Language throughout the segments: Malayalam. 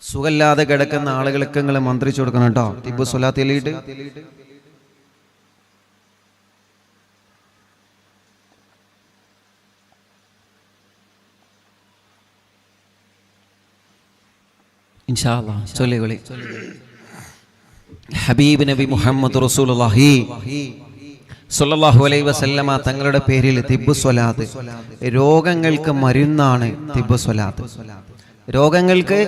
സുഖമില്ലാതെ കിടക്കുന്ന ആളുകൾക്ക് നിങ്ങൾ മന്ത്രിച്ചു കൊടുക്കണം കേട്ടോ. തിബ്ബു സ്വലാത്ത് ചൊല്ലിയിട്ട് ഇൻഷാ അല്ലാഹ് ചൊല്ലികളി. ഹബീബ് നബി മുഹമ്മദ് റസൂലുള്ളാഹി സ്വല്ലല്ലാഹു അലൈഹി വസല്ലമ തങ്ങളുടെ പേരിൽ തിബ്ബു സ്വലാത്ത്. രോഗങ്ങൾക്ക് മരുന്നാണ് തിബ്ബു സ്വലാത്ത്. രോഗങ്ങൾക്ക്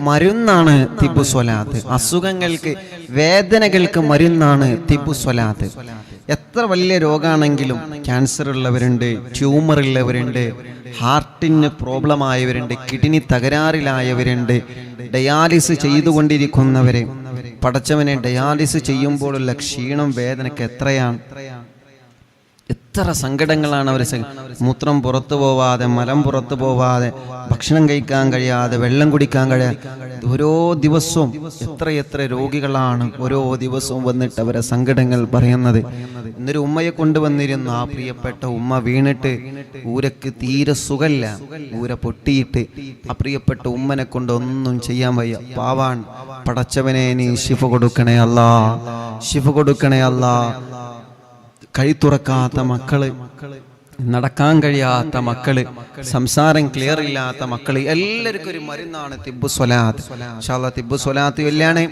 മരുന്നാണ് തിബ്ബു സ്വലാത്ത്. അസുഖങ്ങൾക്ക്, വേദനകൾക്ക് മരുന്നാണ് തിബ്ബു സ്വലാത്ത്. എത്ര വലിയ രോഗമാണെങ്കിലും, ക്യാൻസർ ഉള്ളവരുണ്ട്, ട്യൂമർ ഉള്ളവരുണ്ട്, ഹാർട്ടിന് പ്രോബ്ലം ആയവരുണ്ട്, കിഡ്നി തകരാറിലായവരുണ്ട്, ഡയാലിസിസ് ചെയ്തുകൊണ്ടിരിക്കുന്നവരെ. പടച്ചവനെ, ഡയാലിസിസ് ചെയ്യുമ്പോഴുള്ള ക്ഷീണം, വേദനയ്ക്ക് എത്രയാണ്, എത്ര സങ്കടങ്ങളാണ് അവർ. മൂത്രം പുറത്തു പോവാതെ, മലം പുറത്തു പോവാതെ, ഭക്ഷണം കഴിക്കാൻ കഴിയാതെ, വെള്ളം കുടിക്കാൻ കഴിയാതെ ഓരോ ദിവസവും എത്ര രോഗികളാണ് ഓരോ ദിവസവും വന്നിട്ട് അവരെ സങ്കടങ്ങൾ പറയുന്നത്. ഇന്നൊരു ഉമ്മയെ കൊണ്ടുവന്നിരുന്നു. ആ പ്രിയപ്പെട്ട ഉമ്മ വീണിട്ട് ഊരക്ക് തീരെ സുഖമില്ല, ഊര പൊട്ടിയിട്ട് ആ പ്രിയപ്പെട്ട ഉമ്മനെ കൊണ്ട് ഒന്നും ചെയ്യാൻ വയ്യ. പാവാൻ. പടച്ചവനെ, നീ ശിഫ കൊടുക്കണേ അല്ലാ, ശിഫ കൊടുക്കണേ അല്ലാ. കൈ തുറക്കാത്ത മക്കള്, നടക്കാൻ കഴിയാത്ത മക്കള്, സംസാരം ക്ലിയർ ഇല്ലാത്ത മക്കള്, എല്ലാവർക്കും ഒരു മരുന്നാണ് തിബ്ബു സ്വലാത്ത്. ഇൻഷാ അല്ലാഹ് തിബ്ബു സ്വലാത്ത് ചൊല്ലാണ്.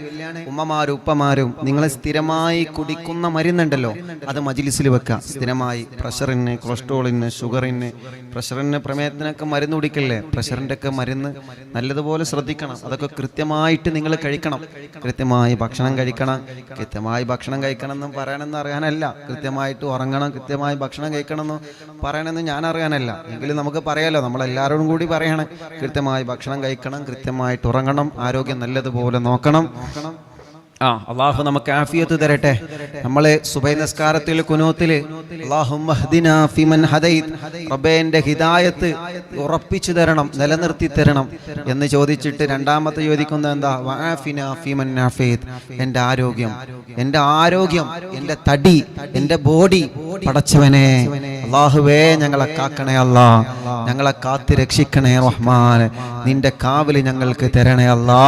ഉമ്മമാരും ഉപ്പമാരും നിങ്ങൾ സ്ഥിരമായി കുടിക്കുന്ന മരുന്നുണ്ടല്ലോ, അത് മജ്ലിസിൽ വെക്കുക. സ്ഥിരമായി പ്രഷറിന്, കൊളസ്ട്രോളിന്, ഷുഗറിന്, പ്രഷറിന്, പ്രമേഹത്തിനൊക്കെ മരുന്ന് കുടിക്കല്ലേ. പ്രഷറിൻ്റെ ഒക്കെ മരുന്ന് നല്ലതുപോലെ ശ്രദ്ധിക്കണം. അതൊക്കെ കൃത്യമായിട്ട് നിങ്ങൾ കഴിക്കണം. കൃത്യമായി ഭക്ഷണം കഴിക്കണം. കൃത്യമായി ഭക്ഷണം കഴിക്കണം എന്ന് പറയണമെന്ന് അറിയാനല്ല, കൃത്യമായിട്ട് ഉറങ്ങണം, കൃത്യമായി ഭക്ഷണം കഴിക്കണം എന്ന് പറയണമെന്ന് ഞാൻ അറിയാനല്ല. എങ്കിലും നമുക്ക് പറയാലോ, നമ്മളെല്ലാവരോടും കൂടി പറയണം. കൃത്യമായി ഭക്ഷണം കഴിക്കണം, കൃത്യമായിട്ട് ഉറങ്ങണം, ആരോഗ്യം നല്ലതുപോലെ നോക്കണം. അള്ളാഹു നമുക്ക് ആഫിയത്ത് തരട്ടെ. നമ്മളെ സുബഹി നിസ്കാരത്തിൽ കുനൂത്തിൽ അല്ലാഹുമ്മ ഹ്ദിനാ ഫിമൻ ഹദൈത്, റബ്ബേ എൻ്റെ ഹിദായത്ത് ഉറപ്പിച്ചു തരണം, നിലനിർത്തി തരണം എന്ന് ചോദിച്ചിട്ട് രണ്ടാമത്തെ ചോദിക്കുന്നത് എന്താ? വആഫിനാ ഫിമൻ ആഫീത്, എൻ്റെ ആരോഗ്യം, എൻ്റെ ആരോഗ്യം, എൻ്റെ തടി, എൻ്റെ ബോഡി പടച്ചവനെ അല്ലാഹുവേ ഞങ്ങളെ കാക്കണേ അല്ലാ, ഞങ്ങളെ കാത്ത് രക്ഷിക്കണേ റഹ്മാൻ, നിന്റെ കാവല് ഞങ്ങൾക്ക് തരണേ അല്ലാ.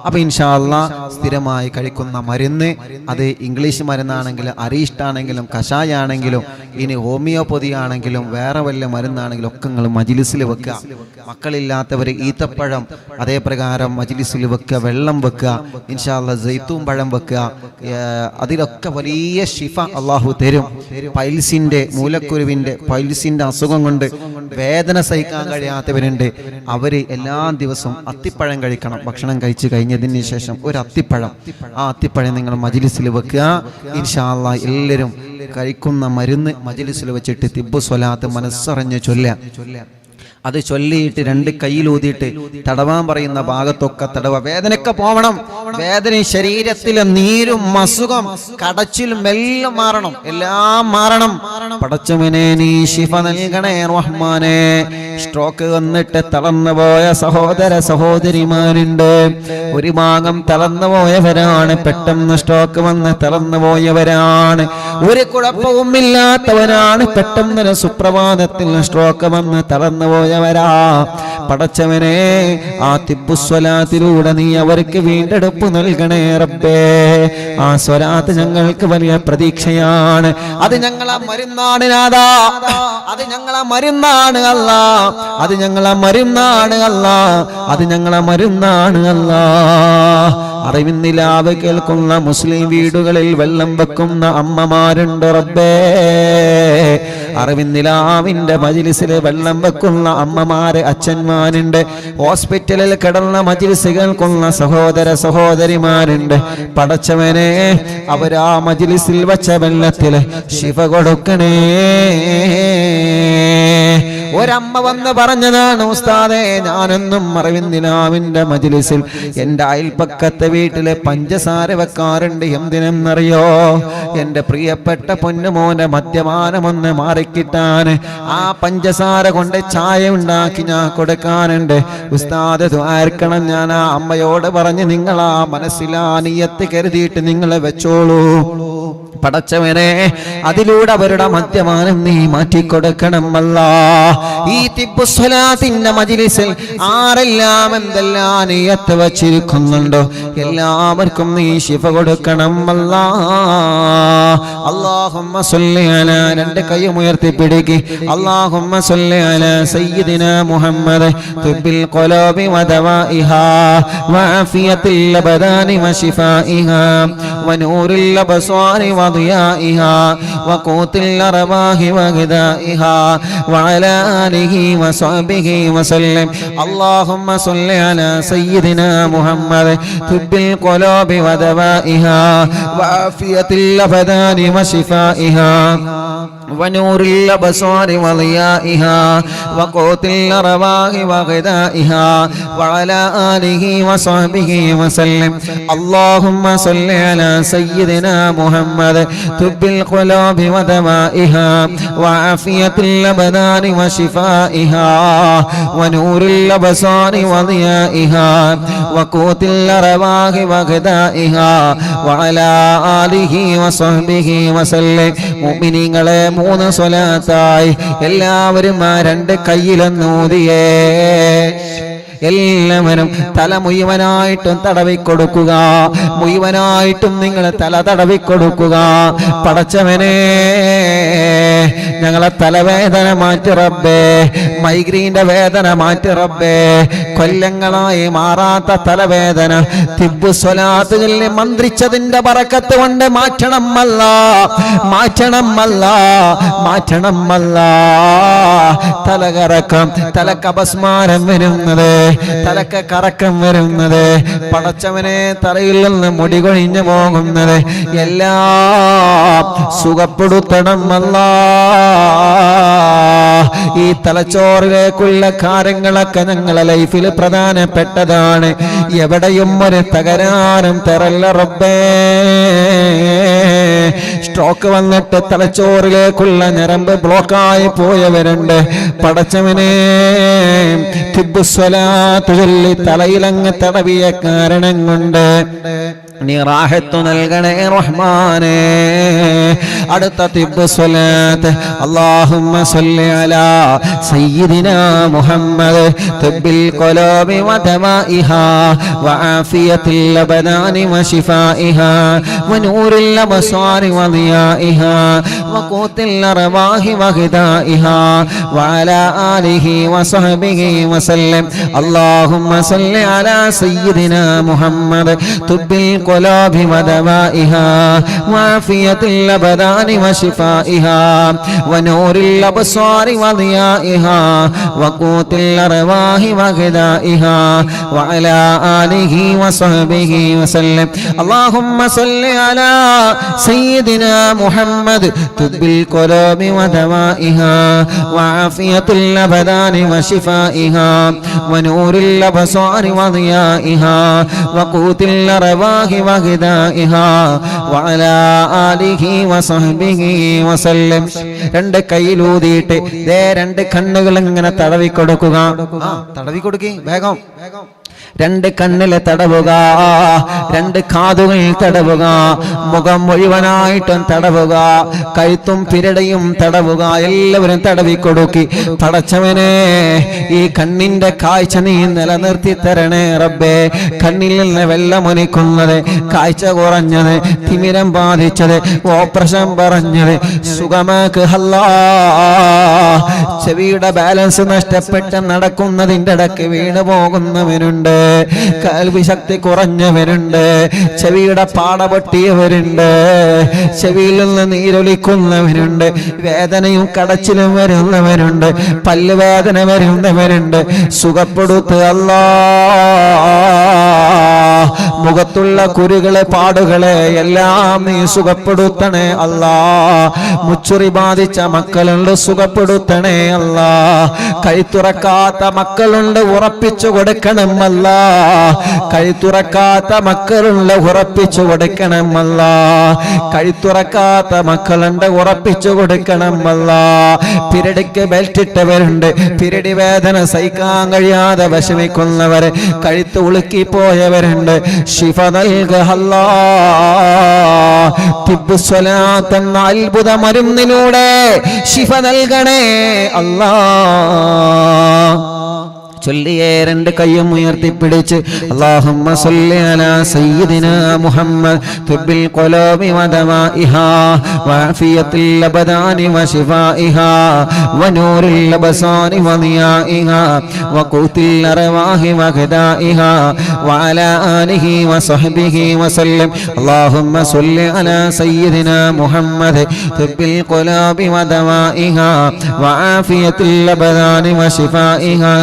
അപ്പൊ ഇൻഷാ അല്ലാഹ് സ്ഥിരമായി കഴിക്കുന്ന മരുന്ന്, അത് ഇംഗ്ലീഷ് മരുന്നാണെങ്കിലും, അരീഷ്ടാണെങ്കിലും, കഷായാണെങ്കിലും, ഇനി ഹോമിയോപ്പതി ആണെങ്കിലും, വേറെ വല്ല മരുന്നാണെങ്കിലും ഒക്കെ നിങ്ങൾ മജ്ലിസിൽ വെക്കുക. മക്കളില്ലാത്തവർ ഈത്തപ്പഴം അതേപ്രകാരം മജ്ലിസിൽ വെക്കുക, വെള്ളം വെക്കുക, ഇൻഷാ അല്ലാഹ് സൈത്തൂൻ പഴം വെക്കുക. അതിലൊക്കെ വലിയ ഷിഫ അള്ളാഹു തരും. പൈൽസിന്റെ, മൂലക്കുരുവിന്റെ, പൈൽസിന്റെ അസുഖം കൊണ്ട് വേദന സഹിക്കാൻ കഴിയാത്തവരുണ്ട്. അവര് എല്ലാ ദിവസവും അത്തിപ്പഴം കഴിക്കണം. ഭക്ഷണം കഴിച്ചു കഴിഞ്ഞതിന് ശേഷം ഒരു അത്തിപ്പഴം, ആ അത്തിപ്പഴം നിങ്ങൾ മജ്ലിസിൽ വെക്കുക. ഇൻഷാ അല്ലാഹ് എല്ലാവരും കഴിക്കുന്ന മരുന്ന് മജ്ലിസിൽ വെച്ചിട്ട് തിബ്ബു സ്വലാത്ത് മനസ്സറിഞ്ഞ് ചൊല്ലുക. അത് ചൊല്ലിയിട്ട് രണ്ട് കയ്യിലൂതിയിട്ട് തടവാൻ പറയുന്ന ഭാഗത്തൊക്കെ തടവ. വേദനയൊക്കെ പോവണം. വേദന, ശരീരത്തിലെ നീരും അസുഖം, കടച്ചിലും എല്ലാം മാറണം, എല്ലാം മാറണം. പടച്ചവനെ നീ ശിഫ നൽകണേ റഹ്മാനെ. സ്ട്രോക്ക് വന്നിട്ട് തളർന്നുപോയ സഹോദര സഹോദരിമാരുണ്ട്. ഒരു ഭാഗം തളർന്നുപോയവരാണ്, പെട്ടെന്ന് സ്ട്രോക്ക് വന്ന് തളർന്നുപോയവരാണ്. ഒരു കുഴപ്പവുമില്ലാത്തവരാണ്, പെട്ടെന്ന് സുപ്രഭാതത്തിൽ സ്ട്രോക്ക് വന്ന് തളർന്നുപോയ വരാ. പടച്ചവനെ, ആ തിബ്ബു സ്വലാത്തിലൂടെ നീ അവർക്ക് വീണ്ടെടുപ്പ് നൽകണേ റബ്ബേ. ആ സ്വലാത്ത് ഞങ്ങൾക്ക് വലിയ പ്രതീക്ഷയാണ്. അത് ഞങ്ങളെ മരുന്നാണ് നാഥാ, അത് ഞങ്ങളെ മരുന്നാണ് അല്ലാ, അത് ഞങ്ങളെ മരുന്നാണ് അല്ലാ, അത് ഞങ്ങളെ മരുന്നാണ് അല്ലാ. അറിവിന്നിലാവ് കേൾക്കുന്ന മുസ്ലിം വീടുകളിൽ വെള്ളം വെക്കുന്ന അമ്മമാരുണ്ട് റബ്ബേ. അറിവിന്നിലാവിന്റെ മജ്ലിസിൽ വെള്ളം വെക്കുന്ന അമ്മമാര്, അച്ഛന്മാരുണ്ട്. ഹോസ്പിറ്റലിൽ കിടന്ന മജ്ലിസ് കേൾക്കുന്ന സഹോദര സഹോദരിമാരുണ്ട്. പടച്ചവനെ, അവരാ മജ്ലിസിൽ വെച്ച വെള്ളത്തിൽ ശിഫ കൊടുക്കണേ. ഒരമ്മ വന്ന് പറഞ്ഞതാണ്, ഉസ്താദേ, ഞാനൊന്നും അറിവിന്നിലാവിന്റെ മജ്ലിസിൽ എൻ്റെ അയൽപ്പക്കത്തെ വീട്ടിലെ പഞ്ചസാര വെക്കാറുണ്ട്. എന്തിനെന്നറിയോ? എൻ്റെ പ്രിയപ്പെട്ട പൊന്നുമോനെ മദ്യപാനമൊന്ന് മാറി മുളക്കിട്ടാൻ ആ പഞ്ചസാര കൊണ്ട് ചായ ഉണ്ടാക്കി ഞാൻ കൊടുക്കാനുണ്ട്. ഉസ്താദ് ദ്വാർക്കണം. ഞാൻ ആ അമ്മയോട് പറഞ്ഞ് നിങ്ങൾ ആ മനസ്സിലാ നിയ്യത്ത് കരുതിയിട്ട് നിങ്ങൾ വെച്ചോളൂ. പടച്ചവനെ, അതിലൂടെ അവരുടെ മദ്യപാനം നീ മാറ്റിക്കൊടുക്കണം അല്ലാ. ഈ തിബ്ബുസ്വലാത്തിന്റെ മജ്ലിസിൽ ആരെല്ലാം എന്തെല്ലാം നിയ്യത്ത് വച്ചിരിക്കുന്നുണ്ടോ എല്ലാവർക്കും നീ ശിഫ കൊടുക്കണം അല്ലാ. അല്ലാഹുമ്മ സ്വല്ലി അലാ, രണ്ട് കൈയും ഉയർത്തി പിടിക്ക്. അല്ലാഹുമ്മ സ്വല്ലി അലാ സയ്യിദിനാ മുഹമ്മദ് തുബ്ബിൽ ഖുലൂബി വദവാഇഹാ വഅഫിയത്തിൽ അബദാനി വശിഫാഇഹാ വനൂറിൽ അബ്സാരി وضيائها وقوت الأرواح وغذائها وعلى آله وصحبه وسلم. اللهم صل على سيدنا محمد طب القلوب ودوائها وعافية الأبدان وشفائها ونور الأبصار وضيائها وقوت الأرواح وغذائها وعلى آله وصحبه وسلم. اللهم صل على سيدنا محمد طب القلوب ودوائها وعافية الأبدان وشفائها ونور الأبصار وضيائها وقوت الأرواح وغذائها وعلى آله وصحبه وسلم. മുഅ്മിനീങ്ങളെ, 3 സ്വലാത്തായി എല്ലാവരും ആ 2 കയ്യിലൊന്നൂതിയേ. എല്ലാവരും തല മുഴുവനായിട്ടും തടവിക്കൊടുക്കുക. മുഴുവനായിട്ടും നിങ്ങൾ തല തടവിക്കൊടുക്കുക. പടച്ചവനെ, ഞങ്ങളെ തലവേദന മാറ്റി റബ്ബേ, മൈഗ്രീന്റെ വേദന മാറ്റി റബ്ബേ. കൊല്ലങ്ങളായി മാറാത്ത തലവേദന തിബ്ബുസ്വലാത്ത് ചൊല്ലി മന്ത്രിച്ചതിന്റെ ബറക്കത്ത് കൊണ്ട് മാറ്റണം അല്ലാ, മാറ്റണം അല്ലാ, മാറ്റണം അല്ലാ. തലകറക്കം, തലക്ക് അപസ്മാരം വരുന്നത്, തലക്ക് കറക്കം വരുന്നത്, പടച്ചവനെ തലയിൽ നിന്ന് മുടി കൊഴിഞ്ഞു പോകുന്നത് എല്ലാം സുഖപ്പെടുത്തണം അല്ലാ. ഈ തലച്ചോറിലേക്കുള്ള കാര്യങ്ങളൊക്കെ ഞങ്ങളെ ലൈഫിൽ പ്രധാനപ്പെട്ടതാണ്. എവിടെയും ഒരു തകരാറും തരല്ല റബ്ബേ. സ്ട്രോക്ക് വന്നിട്ട് തലച്ചോറിലേക്കുള്ള ഞരമ്പ് ബ്ലോക്കായി പോയവരുണ്ട്. പടച്ചവനെ, തിബ്ബുസ്വലാത്ത് ചൊല്ലി തലയിലങ്ങ് തടവിയ കാരണം കൊണ്ട് നീ റാഹത്ത് നൽകണേ റഹ്മാനേ. അടുത്ത തിബ്ബുസ്വലാത്ത്. അല്ലാഹുമ്മ സ്വല്ലി അലാ സയ്യിദിനാ മുഹമ്മദ് തുബ്ബിൽ ഖുലൂബി വദവാഇഹാ വആഫിയത്തിൽ അബദാനി വശിഫാഇഹാ വനൂറിൽ അബ്സാരി വദിയാഇഹാ വഖൂത്തിൽ അർവാഹി വഗദാഇഹാ വഅലാ ആലിഹി വസഹ്ബിഹി വസല്ലം. അല്ലാഹുമ്മ സ്വല്ലി അലാ സയ്യിദിനാ മുഹമ്മദ് തുബ്ബിൽ القلوب ودوائها وعافية الأبدان وشفائها ونور الأبصار وضيائها وقوت الأرواح وغذائها وعلى آله وصحبه وسلم. اللهم صل على سيدنا محمد طب القلوب ودوائها وعافية الأبدان وشفائها ونور الأبصار وضيائها وقوت الأرواح وغذائها وعلى آله وصحبه وسلم. 2 കൈയിലൂതിയിട്ട് ദേ 2 കണ്ണുകൾ ഇങ്ങനെ തടവി കൊടുക്കുക. തടവി കൊടുക്കേ വേഗം. 2 കണ്ണിലെ തടവുക, 2 കാതുകൾ തടവുക, മുഖം മുഴുവനായിട്ടും തടവുക, കഴുത്തും പിരടയും തടവുക. എല്ലാവരും തടവിക്കൊടുക്കി. പടച്ചവനെ, ഈ കണ്ണിന്റെ കാഴ്ച നീ നിലനിർത്തി തരണേ റബ്ബേ. കണ്ണിൽ നിന്ന് വെള്ളമൊലിക്കുന്നത്, കാഴ്ച കുറഞ്ഞത്, തിമിരം ബാധിച്ചത്, ഓപ്പറേഷൻ പറഞ്ഞത് സുഖമാക്ക് അല്ലാ. ചെവിയുടെ ബാലൻസ് നഷ്ടപ്പെട്ട് നടക്കുന്നതിൻ്റെ ഇടയ്ക്ക് വീണു പോകുന്നവനുണ്ട്, കേൾവി ശക്തി കുറഞ്ഞവരുണ്ട്, ചെവിയുടെ പാട പൊട്ടിയവരുണ്ട്, ചെവിയിൽ നിന്ന് നീരൊലിക്കുന്നവരുണ്ട്, വേദനയും കടച്ചിലും വരുന്നവരുണ്ട്, പല്ലുവേദന വരുന്നവരുണ്ട്. സുഖപ്പെടുത്ത് അല്ലാ. മുഖത്തുള്ള കുരുകളെ പാടുകളെ എല്ലാം നീ സുഖപ്പെടുത്തണേ അല്ലാ. മുച്ചുറി ബാധിച്ച മക്കളുണ്ട്, സുഖപ്പെടുത്തണേ അല്ലാ. കൈ തുറക്കാത്ത മക്കളുണ്ട്, ഉറപ്പിച്ചു കൊടുക്കണം അല്ലാ. കൈ തുറക്കാത്ത മക്കളുണ്ട്, ഉറപ്പിച്ചു കൊടുക്കണം അല്ലാ. കൈ തുറക്കാത്ത മക്കളുണ്ട്, ഉറപ്പിച്ചു കൊടുക്കണം അല്ലാ. പിരടിക്ക് ബെൽറ്റ് ഇട്ടവരുണ്ട്, പിരടി വേദന സഹിക്കാൻ കഴിയാതെ വിഷമിക്കുന്നവര്, കഴുത്ത് ഉളുക്കി പോയവരുണ്ട്, ശിഫ നൽകുക അല്ലാ. തിബ്ബു സ്വലാത്ത് എന്ന അത്ഭുത മരുന്നിലൂടെ ശിഫ നൽകണേ അല്ലാ. ചൊല്ലിയേ രണ്ട് കയ്യും ഉയർത്തിപ്പിടിച്ച് അല്ലാഹുമ്മ സ്വല്ലി അലാ സയ്യിദിനാ മുഹമ്മദ് തുബ്ബിൽ ഖുലൂബി വദവാഇഹാ വഅഫിയത്തിൽ അബ്ദാനി വശിഫാഇഹാ വനൂറിൽ അബ്സാരി വദിയാഇഹാ വഖൂത്തിൽ അർവാഹി വഗദാഇഹാ വഅലാ ആലിഹി വസഹ്ബിഹി വസല്ലം. അല്ലാഹുമ്മ സ്വല്ലി അലാ സയ്യിദിനാ മുഹമ്മദ് തുബ്ബിൽ ഖുലൂബി വദവാഇഹാ വഅഫിയത്തിൽ അബ്ദാനി വശിഫാഇഹാ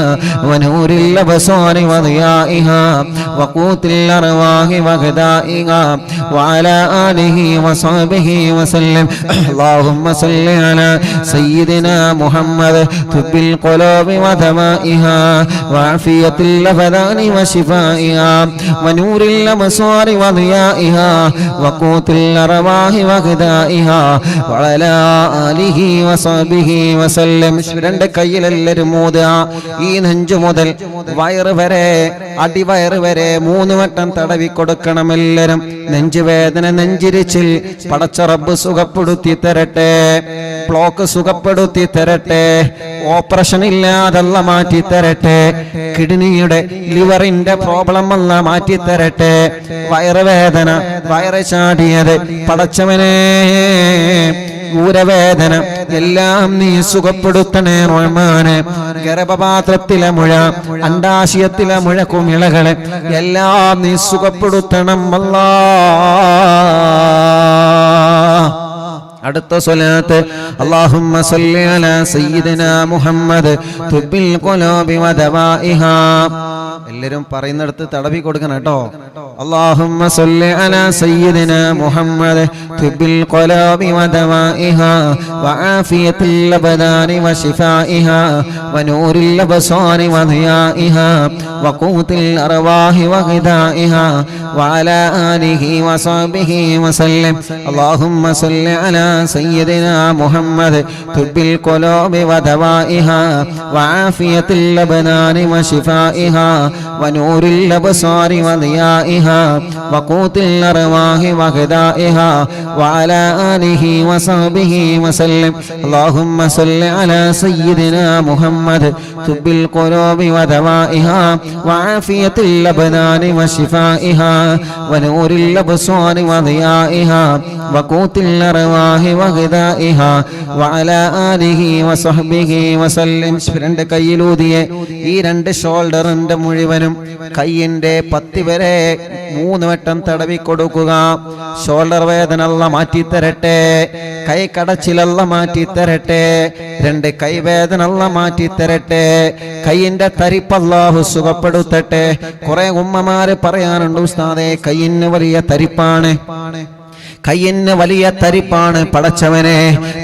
ونور الأبصار وضيائها وقوت الأرواح وغذائها وعلى آله وصحبه وسلم. اللهم صل على سيدنا محمد طب القلوب ودمائها وعافية الأبدان وشفائها ونور الأبصار وضيائها وقوت الأرواح وغذائها وعلى آله وصحبه وسلم. രണ്ട് കയ്യിലെല്ലാവരും മൂതുക. ഈ നെഞ്ചു മുതൽ വയറ് വരെ, അടിവയറ് വരെ 3 വട്ടം തടവി കൊടുക്കണം എല്ലാവരും. നെഞ്ചുവേദന, നെഞ്ചിരിച്ചിൽ പടച്ച റബ്ബ് സുഖപ്പെടുത്തി തരട്ടെ. ബ്ലോക്ക് സുഖപ്പെടുത്തി തരട്ടെ. ഓപ്പറേഷൻ ഇല്ലാതല്ല മാറ്റി തരട്ടെ. കിഡ്നിയുടെ, ലിവറിന്റെ പ്രോബ്ലം അല്ല മാറ്റി തരട്ടെ. വയറുവേദന, വയറ് ചാടിയത് പടച്ചവനെ, ഊരവേദന എല്ലാം നീ സുഖപ്പെടുത്തണേ റഹ്മാനെ. ഗർഭപാത്രത്തിലെ മുഴ, അണ്ഡാശയത്തിലെ മുഴ, കുമിളകളെ എല്ലാം നീ സുഖപ്പെടുത്തണം അല്ലാ. അടുത്ത സ്വലാത്ത് അല്ലാഹുമ്മ സ്വല്ലി അലാ സയ്യിദിനാ മുഹമ്മദ് തുബ്ബിൽ ഖുലൂബി വദവാഇഹാ. എല്ലാവരും പറയുന്നിടത്ത് തടവി കൊടുക്കണം കേട്ടോ. അല്ലാഹുമ്മ സ്വല്ലി അലാ സയ്യിദിനാ മുഹമ്മദ് തുബ്ബിൽ ഖുലൂബി വദവാഇഹാ വആഫിയത്തിൽ അബ്ദാനി വശിഫാഇഹാ വനൂറിൽ അബ്സാരി വദിയാഇഹാ വഖൂത്തിൽ അർവാഹി വഗദാഇഹാ വഅലാ ആലിഹി വസഹ്ബിഹി വസല്ലം. അല്ലാഹുമ്മ സ്വല്ലി അലാ സയ്യിദിനാ മുഹമ്മദ് തുബ്ബിൽ ഖുലൂബി വദവാഇഹാ വആഫിയത്തിൽ അബ്ദാനി വശിഫാഇഹാ വനൂറിൽ അബ്സാരി വദിയാഇഹാ വഖൂത്തിൽ അർവാഹി വഗദാഇഹാ വഅലാ ആലിഹി വസഹ്ബിഹി വസല്ലം. അല്ലാഹുമ്മ സ്വല്ലി അലാ സയ്യിദിനാ മുഹമ്മദ് തുബ്ബിൽ ഖുലൂബി വദവാഇഹാ വആഫിയത്തിൽ അബ്ദാനി വശിഫാഇഹാ വനൂറിൽ അബ്സാരി വദിയാഇഹാ വഖൂത്തിൽ അർവാഹി വഗദാഇഹാ വഅലാ ആലിഹി വസഹ്ബിഹി വസല്ലം. രണ്ട് കയ്യിലൂതിയെ ഈ രണ്ട് ഷോൾഡറിന്റെ മുഴുവനും കയ്യിന്റെ പത്തി വരെ 3 വട്ടം തടവി കൊടുക്കുക. ഷോൾഡർ വേദന അല്ലാഹ് മാറ്റി തരട്ടെ. കൈ കടച്ചിലല്ല മാറ്റി തരട്ടെ. രണ്ട് കൈവേദന അല്ലാഹ് മാറ്റി തരട്ടെ. കയ്യിന്റെ തരിപ്പ് അല്ലാഹു സുഖപ്പെടുത്തട്ടെ. കുറെ ഉമ്മമാര് പറയാനുണ്ട്, ഉസ്താദേ കയ്യിന് വലിയ തരിപ്പാണ്, കയ്യിന് വലിയ തരിപ്പാണ്. പടച്ചവനെ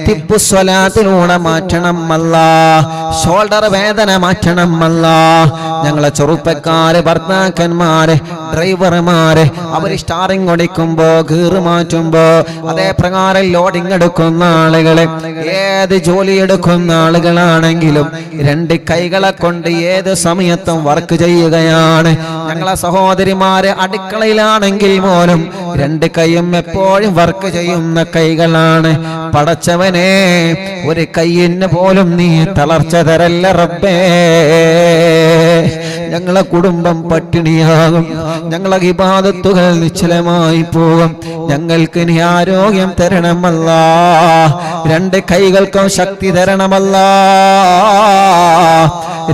തിബ്ബു സ്വലാത്തിലൂടെ മാറ്റണം അല്ലാ. ഷോൾഡർ വേദന മാറ്റണം അല്ലാ. ഞങ്ങളെ ചെറുപ്പക്കാര്, ഭർത്താക്കന്മാര്, ഡ്രൈവർമാര് അവര് സ്റ്റാറിങ് ഓടിക്കുമ്പോ, ഗീറ് മാറ്റുമ്പോ, അതേ പ്രകാരം ലോഡിങ് എടുക്കുന്ന ആളുകള്, ഏത് ജോലി എടുക്കുന്ന ആളുകളാണെങ്കിലും രണ്ട് കൈകളെ കൊണ്ട് ഏത് സമയത്തും വർക്ക് ചെയ്യുകയാണ്. ഞങ്ങളെ സഹോദരിമാര് അടുക്കളയിലാണെങ്കിൽ പോലും രണ്ട് കൈയും എപ്പോഴും വർക്ക് ചെയ്യുന്ന കൈകളാണ്. പടച്ചവനെ ഒരു കൈയിന് പോലും നീ തളർച്ച തരല്ല റബ്ബേ. ഞങ്ങളെ കുടുംബം പട്ടിണിയാകും, ഞങ്ങളെ ഇബാദത്തുകൾ നിശ്ചലമായി പോകും. ഞങ്ങൾക്ക് നീ ആരോഗ്യം തരണമല്ലാ. രണ്ട് കൈകൾക്കും ശക്തി തരണമല്ലാ.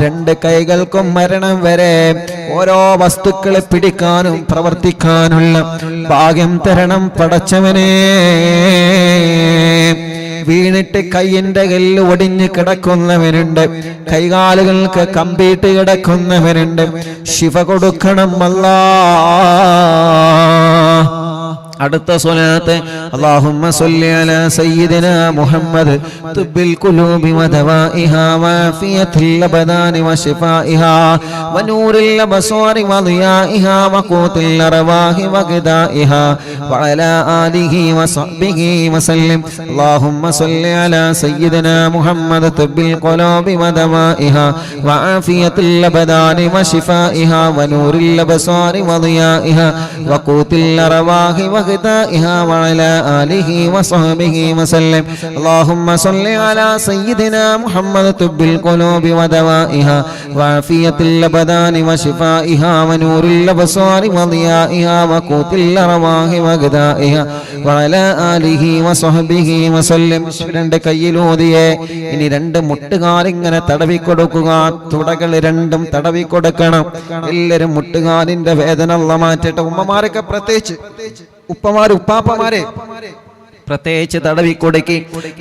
രണ്ട് കൈകൾക്കും മരണം വരെ ഓരോ വസ്തുക്കളെ പിടിക്കാനും പ്രവർത്തിക്കാനുള്ള ഭാഗ്യം തരണം പടച്ചവനെ. വീണിട്ട് കയ്യിന്റെ കല്ല് ഒടിഞ്ഞ് കിടക്കുന്നവരുണ്ട്, കൈകാലുകൾക്ക് കമ്പിയിട്ട് കിടക്കുന്നവരുണ്ട്. ശിഫ കൊടുക്കണം അല്ലാ. അടുത്ത സ്വലാത്ത് അല്ലാഹുമ്മ സ്വല്ലി അലാ സയ്യിദിനാ മുഹമ്മദ് തുബ്ബിൽ ഖുലൂബി വദവാഇഹാ വആഫിയത്തുൽ അബ്ദാനി വശിഫാഇഹാ വനൂറിൽ അബ്സാരി വദിയാഇഹാ വഖൂത്തുൽ അർവാഹി വഗദാഇഹാ വഅലാ ആലിഹി വസഹ്ബിഹി വസല്ലം. അല്ലാഹുമ്മ സ്വല്ലി അലാ സയ്യിദിനാ മുഹമ്മദ് തുബ്ബിൽ ഖുലൂബി വദവാഇഹാ വആഫിയത്തുൽ അബ്ദാനി വശിഫാഇഹാ വനൂറിൽ അബ്സാരി വദിയാഇഹാ വഖൂത്തുൽ അർവാഹി وغذائها وعلى آله وصحبه وسلم. اللهم صل على سيدنا محمد طب القلوب ودوائها وعافية الأبدان وشفائها ونور الأبصار وضيائها وقوت الأرواح وغذائها وعلى آله وصحبه وسلم. രണ്ട് കയ്യിലൂതിയെ ഇനി രണ്ട് മുട്ടുകാൽ ഇങ്ങനെ തടവി കൊടുക്കുക. തുടകൾ രണ്ടും തടവി കൊടുക്കണം. എല്ലാവരും മുട്ടുകാലിന്റെ വേദന അല്ലാഹ് മാറ്റട്ടെ. ഉമ്മമാരൊക്കെ പ്രത്യേകിച്ച്, ഉപ്പമാര് ഉപ്പാപ്പമാരെ പ്രത്യേകിച്ച് തടവി കൊടുക്കി.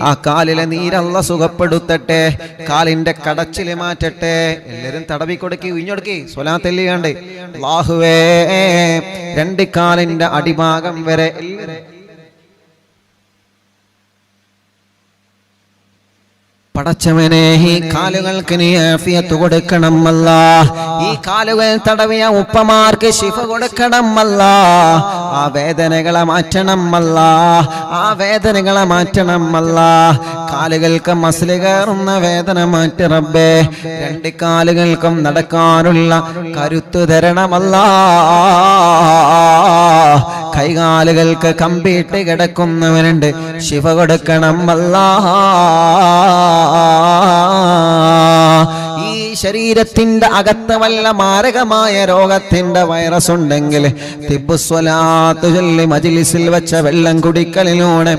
ആ കാലിലെ നീരല്ല സുഖപ്പെടുത്തട്ടെ, കാലിന്റെ കടച്ചില് മാറ്റട്ടെ. എല്ലാരും തടവി കൊടുക്കി, ഉഞ്ഞൊടുക്കി സ്വലാത്തെല്ലിയാണ്ട്. അല്ലാഹുവേ രണ്ട് കാലിന്റെ അടിഭാഗം വരെ പടച്ചവനെ ഈ കാലുകൾക്ക് നീ ആഫിയത്ത് കൊടുക്കണം അല്ലാഹ്. ഈ കാലുകൾ തടവിയ ഉപ്പമാർക്ക് ശിഫ കൊടുക്കണം അല്ലാഹ്. ആ വേദനകളെ മാറ്റണം അല്ലാഹ്. ആ വേദനകളെ മാറ്റണം അല്ലാഹ്. കാലുകൾക്ക് മസില് കയറുന്ന വേദന മാറ്റി റബ്ബേ. രണ്ട് കാലുകൾക്കും നടക്കാനുള്ള കരുത്തു തരണമല്ലാഹ്. കൈകാലുകൾക്ക് കമ്പിയിട്ട് കിടക്കുന്നവനുണ്ട്, ശിഫ കൊടുക്കണം അല്ലാഹ്. ഈ ശരീരത്തിന്റെ അകത്ത് വല്ല മാരകമായ രോഗത്തിന്റെ വൈറസ് ഉണ്ടെങ്കിൽ തിബ്ബുസ്വലാത്ത് ചൊല്ലി മജ്ലിസിൽ വെച്ച വെള്ളം കുടിക്കലിലൂടെ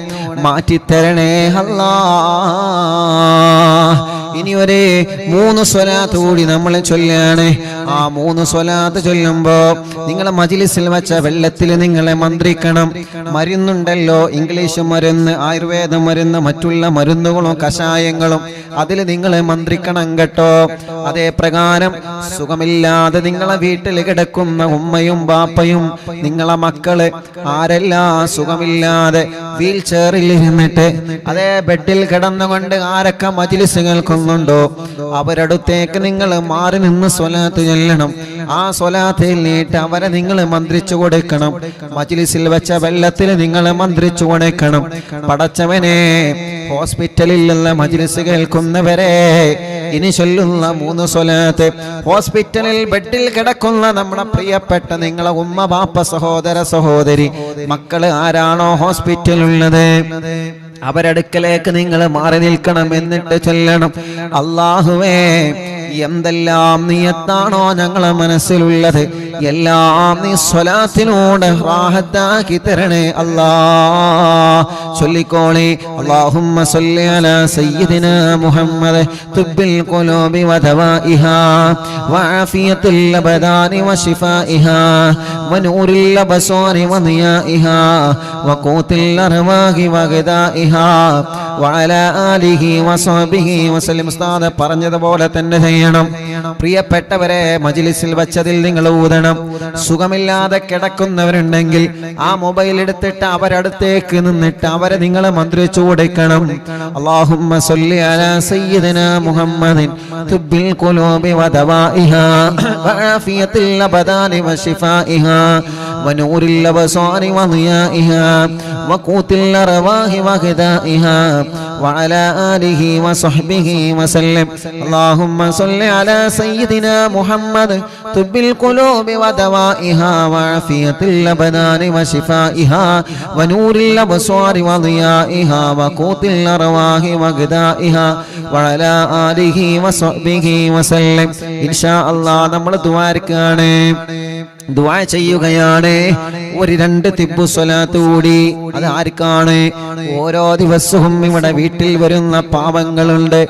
മാറ്റിത്തരണേ അല്ലാഹ്. ഇനി ഒരു 3 സ്വലാത്ത് കൂടി നമ്മൾ ചൊല്ലാണ്. ആ 3 സ്വലാത്ത് ചൊല്ലുമ്പോ നിങ്ങളെ മജ്ലിസിൽ വെച്ച വെള്ളത്തിൽ നിങ്ങളെ മന്ത്രിക്കണം. മരുന്നുണ്ടല്ലോ, ഇംഗ്ലീഷ് മരുന്ന്, ആയുർവേദ മരുന്ന്, മറ്റുള്ള മരുന്നുകളും കഷായങ്ങളും, അതിൽ നിങ്ങളെ മന്ത്രിക്കണം കേട്ടോ. അതേ പ്രകാരം സുഖമില്ലാതെ നിങ്ങളെ വീട്ടിൽ കിടക്കുന്ന ഉമ്മയും ബാപ്പയും നിങ്ങളെ മക്കള് ആരെല്ലാം സുഖമില്ലാതെ വീൽ ചെയറിൽ ഇരുന്നിട്ട് അതേ ബെഡിൽ കിടന്നുകൊണ്ട് ആരൊക്കെ മജ്ലിസ് കേൾക്കുന്നുണ്ടോ അവരടുത്തേക്ക് നിങ്ങൾ മാറി നിന്ന് സ്വലാത്ത് ചൊല്ലണം. ആ സ്വലാത്തിൽ നീട്ട് അവരെ നിങ്ങൾ മന്ത്രിച്ചു കൊടുക്കണം. മജ്ലിസിൽ വെച്ച വെള്ളത്തിൽ നിങ്ങൾ മന്ത്രിച്ചു കൊടുക്കണം. പടച്ചവനെ, ഹോസ്പിറ്റലിലുള്ള മജ്ലിസ് കേൾക്കുന്നവരെ ഇനി ചൊല്ലുന്ന 3 സ്വലാത്ത് ഹോസ്പിറ്റലിൽ ബെഡിൽ കിടക്കുന്ന നമ്മുടെ പ്രിയപ്പെട്ട നിങ്ങളെ ഉമ്മ ബാപ്പ സഹോദര സഹോദരി മക്കള് ആരാണോ ഹോസ്പിറ്റലുള്ളത് അവരടുക്കലേക്ക് നിങ്ങൾ മാറി നിൽക്കണം. എന്നിട്ട് ചൊല്ലണം, അല്ലാഹുവേ എന്തെല്ലാം നിയത്താണോ ഞങ്ങളെ മനസ്സിലുള്ളത് എല്ലാം നീ സ്വലാത്തിനോട് റാഹത്താക്കി തരണേ അല്ലാഹ്. ചൊല്ലിക്കോളി, അല്ലാഹുമ്മ സ്വല്ലി അലാ സയ്യിദിനാ മുഹമ്മദ് തുബ്ബിൽ ഖുലൂബി വദവാഇഹാ വആഫിയത്തുൽ അബ്ദാനി വശിഫാഇഹാ വനൂറിൽ അബ്സാരി വദിയാഇഹാ വഖൂത്തുൽ അർവാഹി വഗദാഇഹാ വഅലാ ആലിഹി വസഹ്ബിഹി വസല്ലം. ഉസ്താദ് പറഞ്ഞതുപോലെ തന്നെ ചെയ്യണം. പ്രിയപ്പെട്ടവരെ, മജ്ലിസിൽ വച്ചതിൽ നിങ്ങൾ ഊതണം. സുഖമില്ലാതെ കിടക്കുന്നവരുണ്ടെങ്കിൽ ആ മൊബൈൽ എടുത്തിട്ട് അവരടുത്തേക്ക് നിന്നിട്ട് അവരെ നിങ്ങൾ മന്ത്രിച്ചു കൊടുക്കണം. അല്ലാഹുമ്മ സ്വല്ലി അലാ സയ്യിദിനാ മുഹമ്മദിൻ തുബ്ബിൽ ഖുലൂബി വദവാഇഹാ വആഫിയത്തുൽ അബ്ദാനി വശിഫാഇഹാ വനൂറിൽ അബ്സാരി വദിയാഇഹാ വഖൂത്തുൽ അർവാഹി വഗദാഇഹാ വഅലാ ആലിഹി വസഹ്ബിഹി വസല്ലം. അല്ലാഹുമ്മ സ്വല്ലി അലാ സയ്യിദിനാ മുഹമ്മദ് തുബ്ബിൽ ഖുലൂബി വദവാഇഹാ വആഫിയത്തുൽ അബ്ദാനി വശിഫാഇഹാ വനൂറിൽ അബ്സാരി വദിയാഇഹാ വഖൂത്തുൽ അർവാഹി വഗദാഇഹാ വഅലാ ആലിഹി വസഹ്ബിഹി വസല്ലം. ഇൻഷാ അല്ലാഹ് നമ്മൾ ദുആർക്കാണ്, ദുആ ചെയ്യുകയാണ്. ഒരു 2 തിബ്ബു സ്വലാത്ത് കൂടി. അത് ആർക്കാണ്? ഓരോ ദിവസവും ഇവിടെ വീട്ടിൽ വരുന്ന പാവങ്ങളുണ്ട്.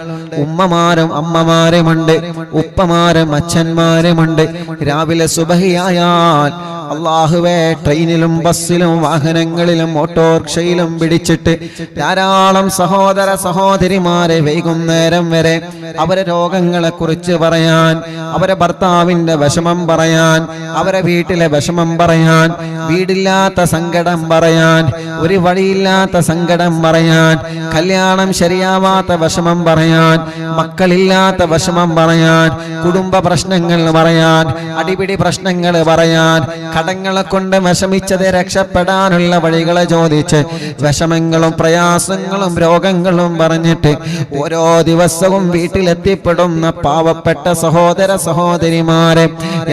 ഉമ്മമാരും അമ്മമാരുമുണ്ട്, ഉപ്പമാരും അച്ഛന്മാരുമുണ്ട്. രാവിലെ സുബഹിയായാൽ അല്ലാഹുവേ ട്രെയിനിലും ബസ്സിലും വാഹനങ്ങളിലും ഓട്ടോറിക്ഷയിലും പിടിച്ചിട്ട് ധാരാളം സഹോദര സഹോദരിമാരെ വൈകുന്നേരം വരെ അവരെ രോഗങ്ങളെ കുറിച്ച് പറയാൻ, അവരെ ഭർത്താവിന്റെ വിഷമം പറയാൻ, അവരെ വീട്ടിലെ വിഷമം പറയാൻ, വീടില്ലാത്ത സങ്കടം പറയാൻ, ഒരു വഴിയില്ലാത്ത സങ്കടം പറയാൻ, കല്യാണം ശരിയാവാത്ത വിഷമം പറയാൻ, മക്കളില്ലാത്ത വിഷമം പറയാൻ, കുടുംബ പ്രശ്നങ്ങൾ പറയാൻ, അടിപിടി പ്രശ്നങ്ങൾ പറയാൻ, കടങ്ങളെ കൊണ്ട് വിഷമിച്ചത് രക്ഷപ്പെടാനുള്ള വഴികളെ ചോദിച്ച് വിഷമങ്ങളും പ്രയാസങ്ങളും രോഗങ്ങളും പറഞ്ഞിട്ട് ഓരോ ദിവസവും വീട്ടിലെത്തിപ്പെടുന്ന പാവപ്പെട്ട സഹോദര സഹോദരിമാരെ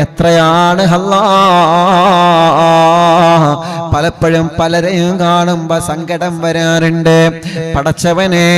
എത്രയാണ് അല്ലാഹ്. പലപ്പോഴും പലരെയും കാണുമ്പോ സങ്കടം വരാറുണ്ട്. പടച്ചവനെ,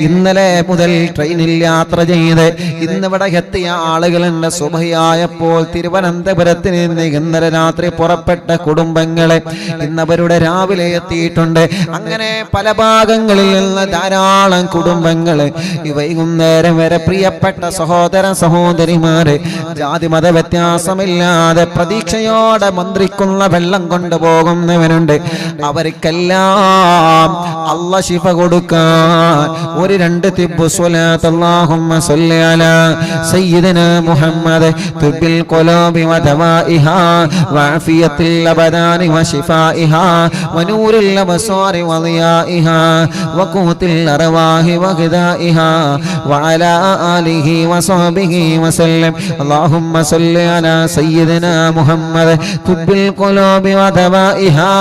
ഇന്നലെ മുതൽ ട്രെയിനിൽ യാത്ര ചെയ്ത് ഇന്നിവിടെ എത്തിയ ആളുകളുണ്ട്. സുബഹിയായപ്പോൾ തിരുവനന്തപുരത്ത് നിന്ന് ഇന്നലെ രാത്രി പുറപ്പെട്ട കുടുംബങ്ങളെ ഇന്നവരുടെ രാവിലെ എത്തിയിട്ടുണ്ട്. അങ്ങനെ പല ഭാഗങ്ങളിൽ നിന്ന് ധാരാളം കുടുംബങ്ങള് ഈ വൈകുന്നേരം വരെ പ്രിയപ്പെട്ട സഹോദര സഹോദരിമാര് ജാതി മത വ്യത്യാസമില്ലാതെ പ്രതീക്ഷയോടെ മന്ത്രിക്കുന്ന വെള്ളം കൊണ്ടുപോകുന്നവരുണ്ട്. അവർക്കെല്ലാം അല്ലാഹ് ശിഫ കൊടുക്കാൻ ഒരു 2 തിബ്ബു സ്വലാത്ത് അല്ലാഹുമ്മ സ്വല്ലി അലാ സയ്യിദനാ മുഹമ്മദ് തുബിൽ ഖുലൂബി വദവാഇഹാ വഅഫിയത്തിൽ അബദാനി വശിഫാഇഹാ വനൂരിൽ അബ്സാരി വളിയാഇഹാ വഖൂത്തിൽ അർവാഹി വഗദാഇഹാ വഅലാ ആലിഹി വസഹബിഹി വസല്ലം. അല്ലാഹുമ്മ സ്വല്ലി അലാ സയ്യിദനാ മുഹമ്മദ് തുബിൽ ഖുലൂബി വദവാഇഹാ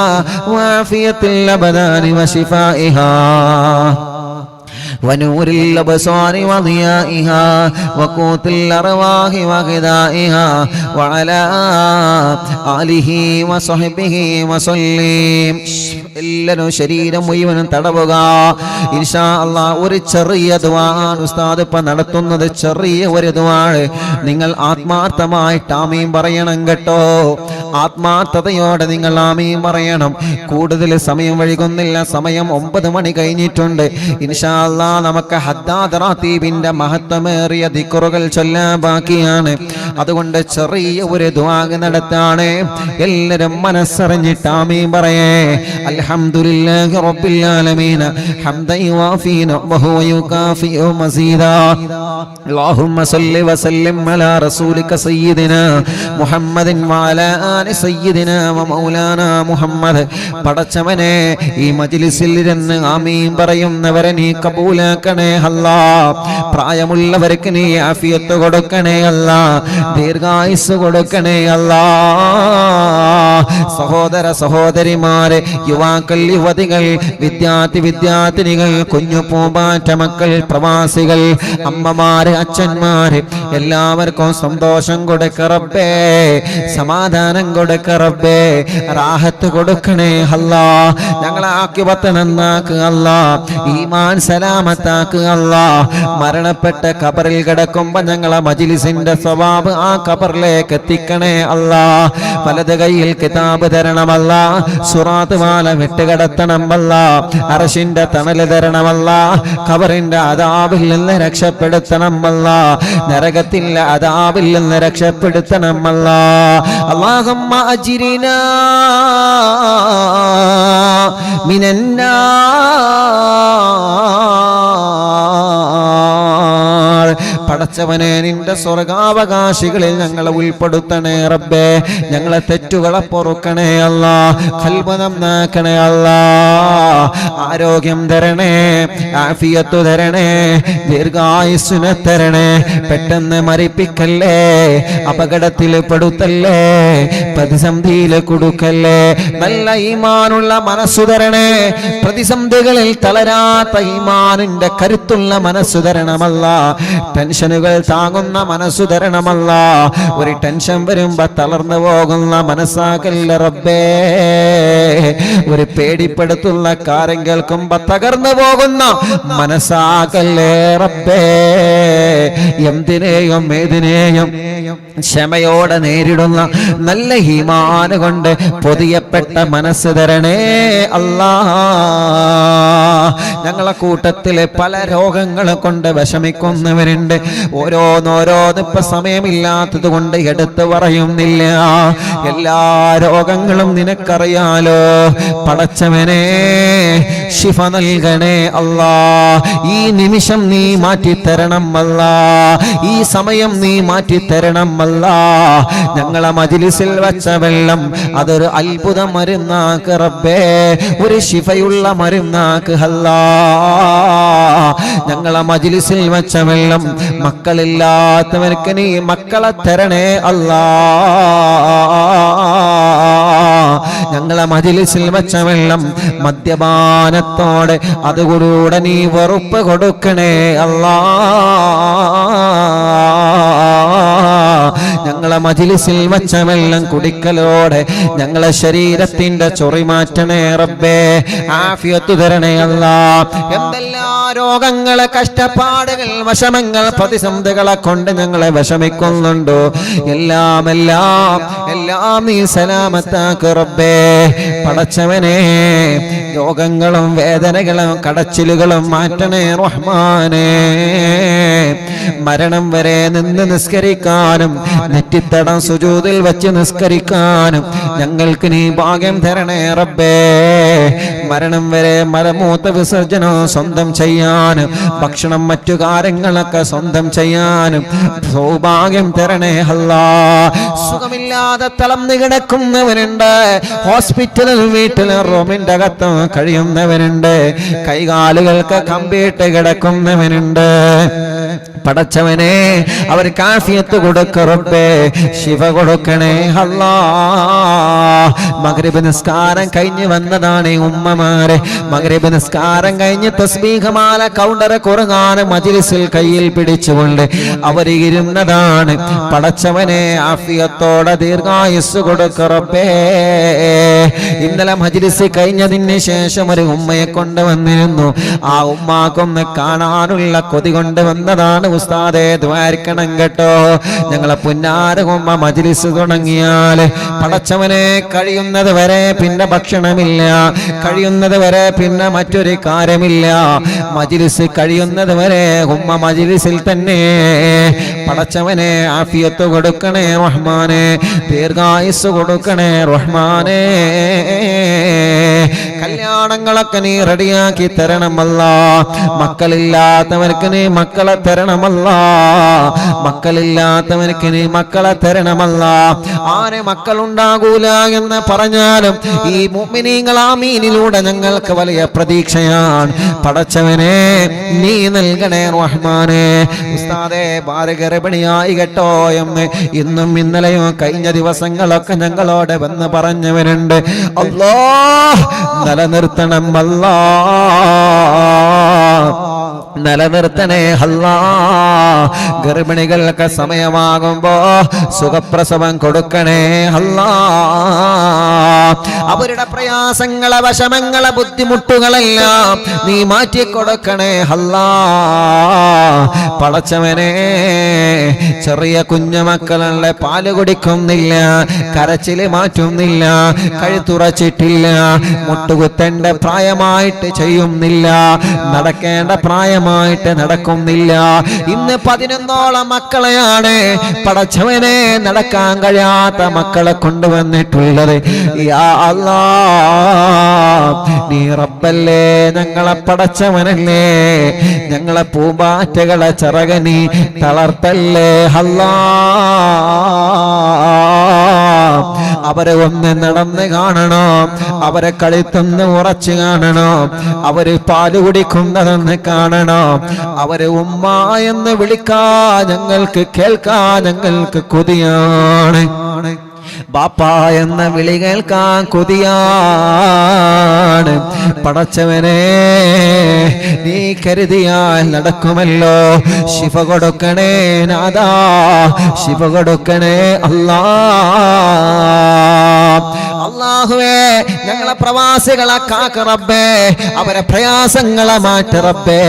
വഅഫിയത്തിൽ അബദാനി വശിഫാഇഹാ ونور الأبصار وضيائها وقوت الأرواح وغذائها وعلى آله وصحبه وسلم. എല്ലാവരും ശരീരം മുഴുവനും തടവുക. ഇൻഷാ അല്ലാഹ് ഒരു ചെറിയ ദുആണ് ഉസ്താദ് ഇപ്പോ നടത്തുന്നത്. ചെറിയ ഒരു ദുആണ്. നിങ്ങൾ ആത്മാർത്ഥമായിട്ട് ആമീൻ പറയണം കേട്ടോ. ആത്മാർത്ഥതയോടെ നിങ്ങൾ ആമീൻ പറയണം. കൂടുതൽ സമയം വൈകുന്നില്ല. സമയം 9 മണി കഴിഞ്ഞിട്ടുണ്ട്. ഇൻഷാ അല്ലാഹ് നമുക്ക് ഹദ്ദാദ് റാത്തീബിന്റെ മഹത്വമേറിയ ദിക്റുകൾ ചൊല്ലാൻ ബാക്കിയാണ്. അതുകൊണ്ട് ചെറിയ ഒരു ദുആ നടത്താണ്. എല്ലാവരും മനസ്സറിഞ്ഞിട്ട് ആമീൻ പറയേ. അൽഹംദുലില്ലാഹി റബ്ബിൽ ആലമീൻ ഹംദൻ യുവാഫി നിഅമഹു വയുകാഫിഉ മസീദാ. അല്ലാഹുമ്മ സ്വല്ലി വസല്ലിം അലാ റസൂലിക സയ്യിദിനാ മുഹമ്മദിൻ വഅലാ ആലി സയ്യിദിനാ വമൗലാനാ മുഹമ്മദ്. പടച്ചവനെ, ഈ മജ്ലിസിൽ ഇരുന്ന് ആമീൻ പറയുന്നവരെ നീ കബൂലാക്കണേ അല്ലാഹ്. പ്രായമുള്ളവർക്ക് നീ ആഫിയത്ത് കൊടുക്കണേ അല്ലാഹ്. ദീർഘായുസ് കൊടുക്കണേ അല്ലാഹ്. സഹോദര സഹോദരിമാരെ, യുവാക്കൾ, യുവതികൾ, വിദ്യാർത്ഥിനികൾ, കുഞ്ഞു പൂമ്പാറ്റ മക്കൾ, പ്രവാസികൾ, അമ്മമാര്, അച്ഛന്മാര്, എല്ലാവർക്കും സന്തോഷം കൊടുക്ക റബ്ബേ. സമാധാനം കൊടുക്ക റബ്ബേ. റാഹത്ത് കൊടുക്കണേ അല്ലാഹ്. ഞങ്ങളെ ആഖിബത്ത് നന്നാക്കുക അല്ലാഹ്. ഈമാൻ സലാമത്താക്കുക അല്ലാഹ്. മരണപ്പെട്ട ഖബറിൽ കിടക്കുമ്പോ ഞങ്ങളെ മജ്ലിസിന്റെ സവാബ് ആ ഖബറിലേക്ക് എത്തിക്കണേ അല്ലാഹ്. വലത് കൈയിൽ കിതാബ് തരണമല്ല. സുറാത്ത് മാല വിട്ടുകിടത്തണമല്ല. അർശിന്റെ തണല് തരണമല്ല. ഖബറിന്റെ അദാബിൽ നിന്ന് രക്ഷപ്പെടുത്തണമല്ല. നരകത്തിന്റെ അദാബിൽ നിന്ന് രക്ഷപ്പെടുത്തണമല്ല. അല്ലാഹുമ്മ അജ്രിനാ മിനന്നാർ. പടച്ചവനെ, നിന്റെ സ്വർഗാവകാശികളിൽ ഞങ്ങളെ ഉൾപ്പെടുത്തണേ റബ്ബേ. ഞങ്ങളെ തെറ്റുകളെ പൊറുക്കണേ അല്ലാഹ്. ഖൽബ് നന്നാക്കണേ അല്ലാഹ്. ആരോഗ്യം തരണേ, ആഫിയത്ത് തരണേ, ദീർഘായുസ്സിനെ തരണേ. പെട്ടെന്ന് മരിപ്പിക്കല്ലേ, അപകടത്തിൽ പെടുത്തല്ലേ, പ്രതിസന്ധിയിൽ കൊടുക്കല്ലേ. നല്ല ഈമാനുള്ള മനസ്സു തരണേ. പ്രതിസന്ധികളിൽ തളരാത്ത ഈമാനിന്റെ കരുത്തുള്ള മനസ്സു തരണമല്ല. ടെൻഷനുകൾ താങ്ങുന്ന മനസ്സു തരണമല്ല. ഒരു ടെൻഷൻ വരുമ്പോ തളർന്നു പോകുന്ന മനസ്സാകല്ല റബ്ബേ. ഒരു പേടിപ്പെടുത്തുന്ന കാര്യം കേൾക്കുമ്പോ തകർന്നു പോകുന്ന മനസ്സാകല്ലേ റബ്ബേ. എന്തിനേയും ഏതിനേയും ക്ഷമയോടെ നേരിടുന്ന നല്ല ഈമാന് കൊണ്ട് പൊതിയപ്പെട്ട മനസ്സ് തരണേ അല്ലാഹ്. ഞങ്ങളെ കൂട്ടത്തിലെ പല രോഗങ്ങളെ കൊണ്ട് വിഷമിക്കുന്നവർ നോക്കുന്നവരുണ്ട്. ഓരോന്നോരോന്ന് ഇപ്പൊ സമയമില്ലാത്തത് കൊണ്ട് എടുത്തു പറയുന്നില്ല. എല്ലാ രോഗങ്ങളും നിനക്കറിയാലോ. പടച്ചവനെ ശിഫ നൽകണേ അല്ലാ. ഈ നിമിഷം നീ മാറ്റിത്തരണം അല്ലാ. ഈ സമയം നീ മാറ്റിത്തരണം അല്ലാ. ഞങ്ങളെ മജ്‌ലിസിൽ വച്ച വെള്ളം അതൊരു അത്ഭുത മരുന്നാക്ക് റബ്ബേ, ഒരു ശിഫയുള്ള മരുന്നാക്ക് അല്ലാ. ഞങ്ങളെ മജ്‌ലിസിൽ വച്ച വെള്ളം മക്കളില്ലാത്തവർക്ക് നീ മക്കളെ തരണേ അല്ലാ. ഞങ്ങളെ മജ്‌ലിസിൽ വച്ച വെള്ളം മദ്യപാനത്തോടെ അതുകൂടെ നീ വെറുപ്പ് കൊടുക്കണേ അല്ലാ. ഞങ്ങളെ മജ്‌ലിസിൽ വച്ച വെള്ളം കുടിക്കലോടെ ഞങ്ങളെ ശരീരത്തിന്റെ ചൊറി മാറ്റണേ റബ്ബേ, ആഫിയത്ത് തരണേ അല്ലാ. എന്തെല്ലാം രോഗങ്ങളെ, കഷ്ടപ്പാടുകൾ, വിഷമങ്ങൾ, പ്രതിസന്ധികളെ കൊണ്ട് ഞങ്ങളെ വിഷമിക്കുന്നുണ്ടോ എല്ലാം നീ സലാമത്താക്ക് റബ്ബേ. പടച്ചവനെ രോഗങ്ങളും വേദനകളും കടച്ചിലുകളും മാറ്റണേ റഹ്മാനേ. മരണം വരെ നിന്ന് നിസ്കരിക്കാനും നെറ്റിത്തടം സുജൂദിൽ വെച്ച് നിസ്കരിക്കാനും ഞങ്ങൾക്ക് നീ ഭാഗ്യം തരണേ റബ്ബേ. മരണം വരെ മലമൂത്ര വിസർജനം സ്വന്തം ചെയ്യാനും ഭക്ഷണം മറ്റു കാര്യങ്ങളൊക്കെ സ്വന്തം ചെയ്യാനും സൗഭാഗ്യം തരണേ അല്ലാ. സുഖമില്ലാതെ തളർന്നു കിടക്കുന്നവരുണ്ട്, ഹോസ്പിറ്റലിൽ വീട്ടിൽ റൂമിന്റെ അകത്ത് കഴിയുന്നവരുണ്ട്, കൈകാലുകൾക്ക് കമ്പിയിട്ട് കിടക്കുന്നവനുണ്ട്. പടച്ചവനെ അവർക്ക് ആഫിയത്ത് കൊടുക്ക റബ്ബേ, ശിഫ കൊടുക്കണേ അല്ലാ. മഗ്രിബ് നിസ്കാരം കഴിഞ്ഞ് വന്നതാണ് ഉമ്മമാരെ. മഗ്രിബ് നിസ്കാരം കഴിഞ്ഞ് തസ്ബീഹ് മാല കൗണ്ടർ ഖുർആൻ മജ്‌ലിസിൽ കയ്യിൽ പിടിച്ചുകൊണ്ട് അവർ ഇരുന്നതാണ്. പടച്ചവനെ ആഫിയത്തോടെ ദീർഘായുസ് കൊടുക്ക റബ്ബേ. ഇന്നലെ മജ്‌ലിസ് കഴിഞ്ഞതിന് ശേഷം ഒരു ഉമ്മയെ കൊണ്ടുവന്നിരുന്നു. ആ ഉമ്മാക്കൊന്ന് കാണാനുള്ള കൊതി കൊണ്ടുവന്നതാണ്. ഉസ്താദേ ദ്വാരിക്കണം കേട്ടോ. ഞങ്ങളെ പുന്നാര ഉമ്മ മജ്‌ലിസ് തുടങ്ങിയാൽ പടച്ചവനെ കഴിയുന്നത് വരെ പിന്നെ ഭക്ഷണമില്ല, കഴിയുന്നത് വരെ പിന്നെ മറ്റൊരു കാര്യമില്ല. മജ്‌ലിസ് കഴിയുന്നത് വരെ ഉമ്മ മജ്‌ലിസിൽ തന്നെ. പടച്ചവനെ ആഫിയത്ത് കൊടുക്കണേ റഹ്മാനെ, ദീർഘായുസ് കൊടുക്കണേ റഹ്മാനെ. കല്യാണങ്ങളൊക്കെ നീ റെഡിയാക്കി തരണമല്ലാ. മക്കളില്ലാത്തവർക്ക് നീ മക്കളെ തരണമല്ലാ. മക്കളില്ലാത്തവർക്ക് നീ മക്കളെ തരണമല്ലാ. ആരെ മക്കളുണ്ടാകൂല എന്ന് പറഞ്ഞാലും ഈ മുഅ്മിനീങ്ങൾ ആമീനിലൂടെ ഞങ്ങൾക്ക് വലിയ പ്രതീക്ഷയാണ്. പടച്ചവനെ നീ നൽകണേ റഹ്മാനെ. ഉസ്താദേ ഭാര്യ ഗർഭിണിയായി കേട്ടോ എന്ന് ഇന്നും ഇന്നലെയോ കഴിഞ്ഞ ദിവസങ്ങളൊക്കെ ഞങ്ങളോട് വന്ന് പറഞ്ഞവരുണ്ട്. അല്ലാഹ് നിലനിർത്തണം അല്ലാ, നിലനിർത്തണേ അല്ലാ. ഗർഭിണികൾക്ക് സമയമാകുമ്പോ സുഖപ്രസവം കൊടുക്കണേ അല്ലാ. അവരുടെ പ്രയാസങ്ങളെ, വിഷമങ്ങളെ, ബുദ്ധിമുട്ടുകളെല്ലാം നീ മാറ്റിക്കൊടുക്കണേ അല്ലാ. പടച്ചവനെ ചെറിയ കുഞ്ഞുമക്കളുടെ പാല് കുടിക്കുന്നില്ല, കരച്ചില് മാറ്റുന്നില്ല, കഴുത്തുറച്ചിട്ടില്ല, മുട്ടുകുത്തേണ്ട പ്രായമായിട്ട് ചെയ്യുന്നില്ല, നടക്കേണ്ട പ്രായമായിട്ട് നടക്കുന്നില്ല. ഇന്ന് 11ഓളം മക്കളെയാണ് പടച്ചവനെ നടക്കാൻ കഴിയാത്ത മക്കളെ കൊണ്ടുവന്നിട്ടുള്ളത്. യാ അല്ലാ, നീ റബ്ബല്ലേ, ഞങ്ങളെ പടച്ചവനല്ലേ. ഞങ്ങളെ പൂമ്പാറ്റകളെ ചിറകനി തളർത്തല്ലേ അല്ലാ. അവരെ ഒന്ന് നടന്ന് കാണണോ, അവരെ കളിത്തൊന്ന് ഉറച്ചു കാണണോ, അവര് പാല് കുടിക്കുന്നതെന്ന് കാണണോ, അവരെ ഉമ്മ എന്ന് വിളിക്കാ ഞങ്ങൾക്ക് കേൾക്കാ ഞങ്ങൾക്ക് കൊതിയാണ്. ബാപ്പ എന്ന വിളി കേൾക്കാൻ കൊതിയാണ്. പടച്ചവനെ നീ കരുതിയാൽ നടക്കുമല്ലോ. ശിഫ കൊടുക്കണേ നാദാ, ശിഫ കൊടുക്കണേ അല്ലാ. അല്ലാഹുവേ ഞങ്ങളെ പ്രവാസികളെ കാക്ക റബ്ബേ, അവരെ പ്രയാസങ്ങളെ മാറ്റ റബ്ബേ.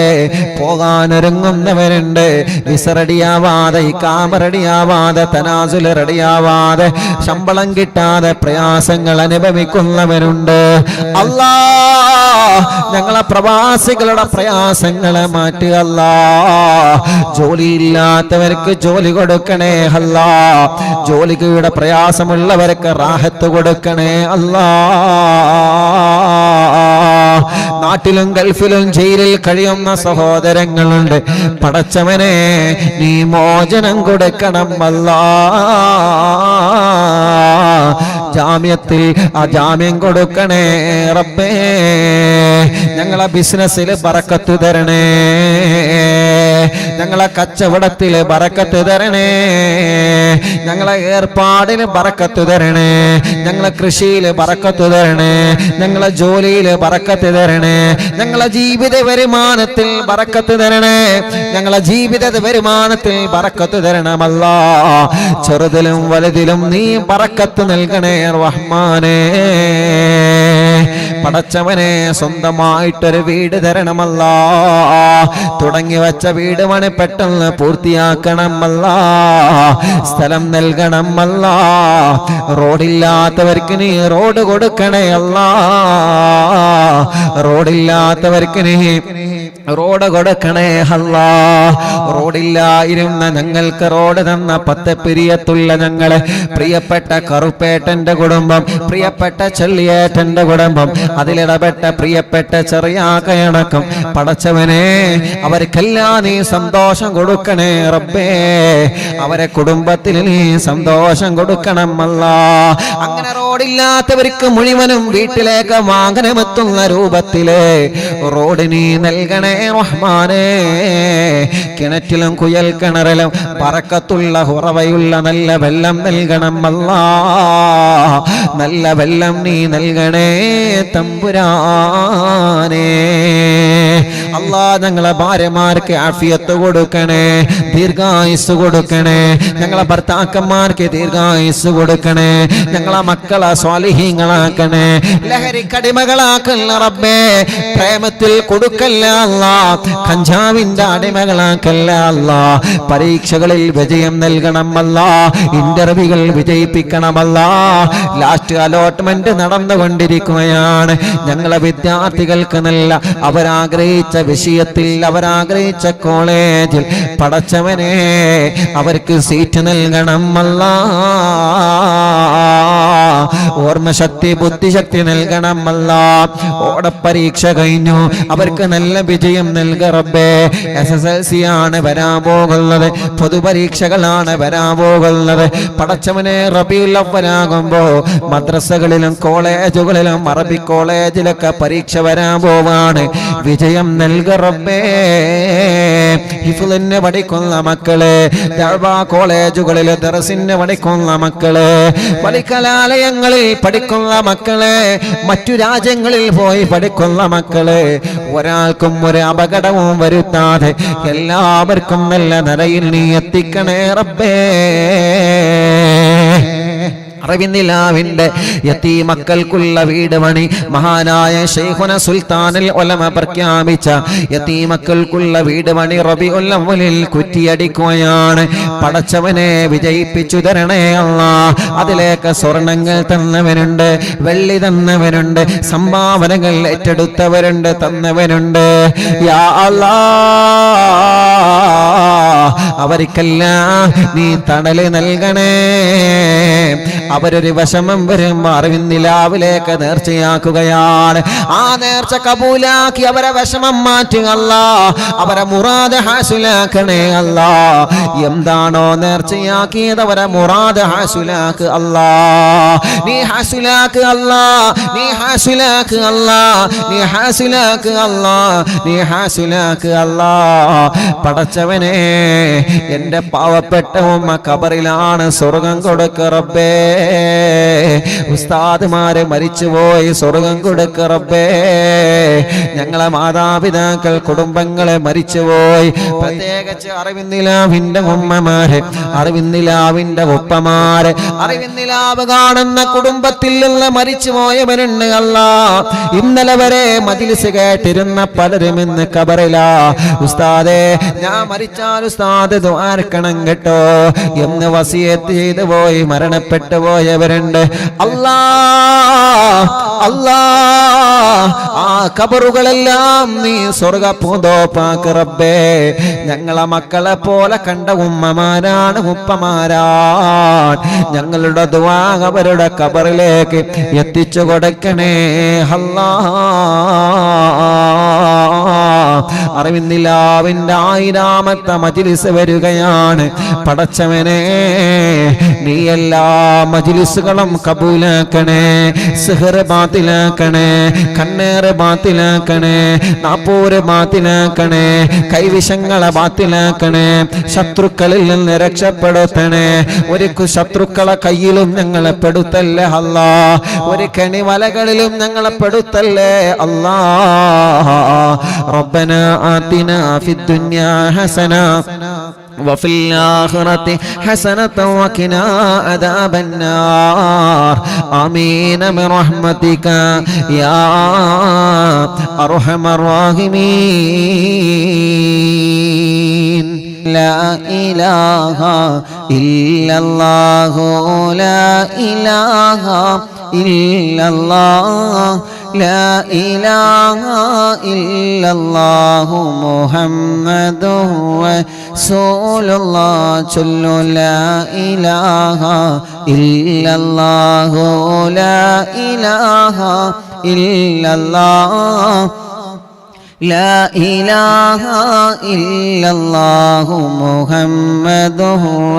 പോകാനൊരുങ്ങുന്നവരുണ്ട്, വിസ റെഡിയാവാതെ, ഇഖാമ റെഡിയാവാതെ, തനാസുൽ റെഡിയാവാതെ, ശമ്പളം കിട്ടാതെ പ്രയാസങ്ങൾ അനുഭവിക്കുന്നവരുണ്ട്. അല്ലാ, ഞങ്ങളെ പ്രവാസികളുടെ പ്രയാസങ്ങളെ മാറ്റുക അല്ലാ. ജോലിയില്ലാത്തവർക്ക് ജോലി കൊടുക്കണേ അല്ലാ. ജോലിയുടെ പ്രയാസമുള്ളവർക്ക് റാഹത്ത് കൊടുക്കണേ അല്ലാ. നാട്ടിലും ഗൾഫിലും ജയിലിൽ കഴിയുന്ന സഹോദരങ്ങളുണ്ട്. പടച്ചവനെ നീ മോചനം കൊടുക്കണം അല്ലാ. ജാമ്യത്തിൽ ആ ജാമ്യം കൊടുക്കണേ റബ്ബേ. ഞങ്ങളെ ബിസിനസ്സിൽ ബറക്കത്ത് തരണേ, ഞങ്ങളെ കച്ചവടത്തിൽ ബറക്കത്ത് തരണേ, ഞങ്ങളെ ഏർപ്പാടിൽ ബറക്കത്ത് തരണേ, ഞങ്ങളെ കൃഷിയിൽ ബറക്കത്ത് തരണേ, ഞങ്ങളെ ജോലിയിൽ ബറക്കത്ത് തരണേ, ഞങ്ങളെ ജീവിത വരുമാനത്തിൽ ബറക്കത്ത് തരണേ, ഞങ്ങളെ ജീവിത വരുമാനത്തിൽ ബറക്കത്ത് തരണമല്ലാ. ചെറുതിലും വലുതിലും നീ ബറക്കത്ത് നൽകണേ റഹ്മാനേ. പടച്ചവനെ സ്വന്തമായിട്ടൊരു വീട് തരണമല്ലാ. തുടങ്ങി വെച്ച വീട് പണി പെട്ടെന്ന് പൂർത്തിയാക്കണമല്ലാ. സ്ഥലം നൽകണമല്ലാ. റോഡില്ലാത്തവർക്ക് നീ റോഡ് കൊടുക്കണേ അല്ലാ. റോഡില്ലാത്തവർക്ക് നീ റോഡ് കൊടുക്കണേ അല്ലാ. റോഡില്ലായിരുന്ന ഞങ്ങൾക്ക് റോഡ് തന്ന പത്തപ്പിരിയത്തുള്ള ഞങ്ങളെ പ്രിയപ്പെട്ട കറുപ്പേട്ടന്റെ കുടുംബം, പ്രിയപ്പെട്ട ചെള്ളിയേട്ടന്റെ കുടുംബം, അതിലിടപെട്ട പ്രിയപ്പെട്ട ചെറിയാക്കയണക്കം പടച്ചവനെ അവർക്കെല്ലാം നീ സന്തോഷം കൊടുക്കണേ റബ്ബേ. അവരെ കുടുംബത്തിൽ നീ സന്തോഷം കൊടുക്കണം അല്ലാ. അങ്ങനെ റോഡില്ലാത്തവർക്ക് മുഴുവനും വീട്ടിലേക്ക് വാഹനമെത്തുന്ന രൂപത്തില് റോഡ് നീ നൽകണേ റഹ്മാനേ. കിണറ്റിലും കുയൽ കിണറിലും ബറക്കത്തുള്ള ഉറവയുള്ള നല്ല വെള്ളം നൽകണം അല്ലാ. നല്ല വെള്ളം നീ നൽകണേ തമ്പുരാനേ. അല്ലാ, ഞങ്ങളെ ഭാര്യമാർക്ക് ആഫിയത്ത് കൊടുക്കണേ, ദീർഘായുസ് കൊടുക്കണേ. ഞങ്ങളെ ഭർത്താക്കന്മാർക്ക് ദീർഘായുസ് കൊടുക്കണേ. ഞങ്ങളെ മക്കളെ സ്വാലിഹീങ്ങളാക്കണേ, ലഹരിക്കടിമകളാക്കല്ല റബ്ബേ. പ്രേമത്തിൽ കൊടുക്കല്ല അല്ലാ, കഞ്ചാവിന്റെ അടിമകളാക്കല്ല അല്ലാ. പരീക്ഷകളിൽ വിജയം നൽകണം അല്ലാ. ഇന്റർവ്യൂകൾ വിജയിപ്പിക്കണമല്ലാ. ലാസ്റ്റ് അലോട്ട്മെന്റ് നടന്നുകൊണ്ടിരിക്കുകയാണ്. ഞങ്ങളെ വിദ്യാർത്ഥികൾക്ക് നല്ല അവരാഗ്രഹിച്ച വിഷയത്തിൽ, അവരാഗ്രഹിച്ച കോളേജിൽ പടച്ചവനെ അവർക്ക് സീറ്റ് നൽകണം അല്ലാ. ഓർമ്മശക്തി, ബുദ്ധിശക്തി നൽകണം അല്ലാ. ഓടപ്പരീക്ഷ കഴിഞ്ഞു, അവർക്ക് നല്ല വിജയം നൽക റബ്ബേ. SSLC ആണ് വരാൻ പോകുന്നത്, പൊതുപരീക്ഷകളാണ് വരാൻ പോകുന്നത്. പടച്ചവനെ റബീഉൽ അവ്വലാകുമ്പോ മദ്രസകളിലും കോളേജുകളിലും അറബി കോളേജിലൊക്കെ പരീക്ഷ വരാൻ പോവാണ്. വിജയം നൽക റബ്ബേ. ഹിഫ്ളിന് പഠിക്കുന്ന മക്കളെ, ദഅ്വ കോളേജുകളിൽ ദർസിന് പഠിക്കുന്ന മക്കളെ, പഠിക്കലാലയങ്ങളിൽ പഠിക്കുന്ന മക്കളെ, മറ്റു രാജ്യങ്ങളിൽ പോയി പഠിക്കുന്ന മക്കളെ, ഒരാൾക്കും ഒരു അപകടവും വരുത്താതെ എല്ലാവർക്കും നല്ല നിലയിൽ നീ എത്തിക്കണേ റബ്ബേ. അറിവിന്നിലാവിന്റെ യതീമക്കൾക്കുള്ള വീട് പണി മഹാനായ ശൈഖുന സുൽത്താനുൽ ഉലമ പ്രഖ്യാപിച്ച യതീമക്കൾക്കുള്ള വീട് പണി റബീഉൽ അവ്വലിൽ കുറ്റിയടിക്കുകയാണ്. പടച്ചവനെ വിജയിപ്പിച്ചു തരണേ അല്ലാ. അതിലേക്ക് സ്വർണങ്ങൾ തന്നവരുണ്ട്, വെള്ളി തന്നവരുണ്ട്, സംഭാവനകൾ ഏറ്റെടുത്തവരുണ്ട്, തന്നവരുണ്ട്. യാ അല്ലാ, അവർക്കെല്ലാം നീ തണല് നൽകണേ. അവരൊരു വിഷമം വരുമ്പോ അറിവിന്നിലാവിലേക്ക് നേർച്ചയാക്കുകയാണ്. ആ നേർച്ച കബൂലാക്കി അവരെ വിഷമം മാറ്റുക അല്ലാ. അവരെ മുറാദ് ഹാസിലാക്കണേ അല്ലാ. എന്താണോ നേർച്ചയാക്കിയത് അവരെ മുറാദ് ഹാസിലാക്ക് അല്ലാ. നീ ഹാസിലാക്ക് അല്ലാ, നീ ഹാസിലാക്ക് അല്ലാ, നീ ഹാസിലാക്ക് അല്ലാ, നീ ഹാസിലാക്ക് അല്ലാ. പടച്ചവനെ എൻ്റെ പാവപ്പെട്ട ഉമ്മ ഖബറിലാണ്, സ്വർഗം കൊടുക്ക റബ്ബേ. ഉസ്താദുമാരെ മരിച്ചുപോയി, സ്വർഗം കൊടുക്ക റബ്ബേ. ഞങ്ങളെ മാതാപിതാക്കൾ കുടുംബങ്ങളെ മരിച്ചുപോയി, പ്രത്യേകിച്ച് അറിവിന്ദിലാവിൻ്റെ ഉമ്മമാര്, അറിവിന്ദിലാവിൻ്റെ ഉപ്പമാര്, അറിവിന്ദിലാവ് കാണുന്ന കുടുംബത്തിൽ നിന്ന് മരിച്ചുപോയവരുണ്ട് അല്ലാ. ഇന്നലെ വരെ മജ്‌ലിസ് കേട്ടിരുന്ന പലരും ഇന്ന് ഖബറിലാ. ഉസ്താദേ, ഞാൻ മരിച്ചാൽ ഉസ്താദ് ദുആർക്കണം കേട്ടോ എന്ന് വസിയത്ത് ചെയ്തു പോയി മരണപ്പെട്ടു പോയവരുണ്ട്. അല്ലാ അല്ലാ, ആ ഖബറുകളെല്ലാം നീ സ്വർഗ്ഗപൂന്തോപ്പാക്ക് റബ്ബേ. ഞങ്ങളെ മക്കളെ പോലെ കണ്ട ഉമ്മമാരാണ്, ഉപ്പമാരാണ്. ഞങ്ങളുടെ ദുആ അവരുടെ ഖബറിലേക്ക് എത്തിച്ചു കൊടുക്കണേ അല്ലാ. അറിവിന്ദിലാവിൻ്റെ 1000ാമത്തെ മജ്‌ലിസ് വരികയാണ്. പടച്ചവനെ, നീ എല്ലാ മജ്‌ലിസുകളും കബൂലാക്കണേ. സിഹ്ർ ബാത്തിലാക്കണേ, കണ്ണേറ് ബാത്തിലാക്കണേ, നാപ്പൂര് ബാത്തിലാക്കണേ, കൈവിഷങ്ങളെ ബാത്തിലാക്കണേ, ശത്രുക്കളിൽ നിന്ന് രക്ഷപ്പെടുത്തണേ. ഒരു ശത്രുക്കളെ കയ്യിലും ഞങ്ങളെ പെടുത്തല്ലേ അല്ലാ. ഒരു കെണിവലകളിലും ഞങ്ങളെ പെടുത്തല്ലേ അല്ലാ. റബ്ബനാ ആതിനാ ഫിദ്ദുനിയാ ഹസന وفي الآخرة حسنة وقنا عذاب النار آمين برحمتك يا أرحم الراحمين. لا إله إلا الله لا إله إلا الله لا إله إلا الله محمد رسول الله. صلوا لا إله إلا الله لا إله إلا الله لا إله إلا الله محمد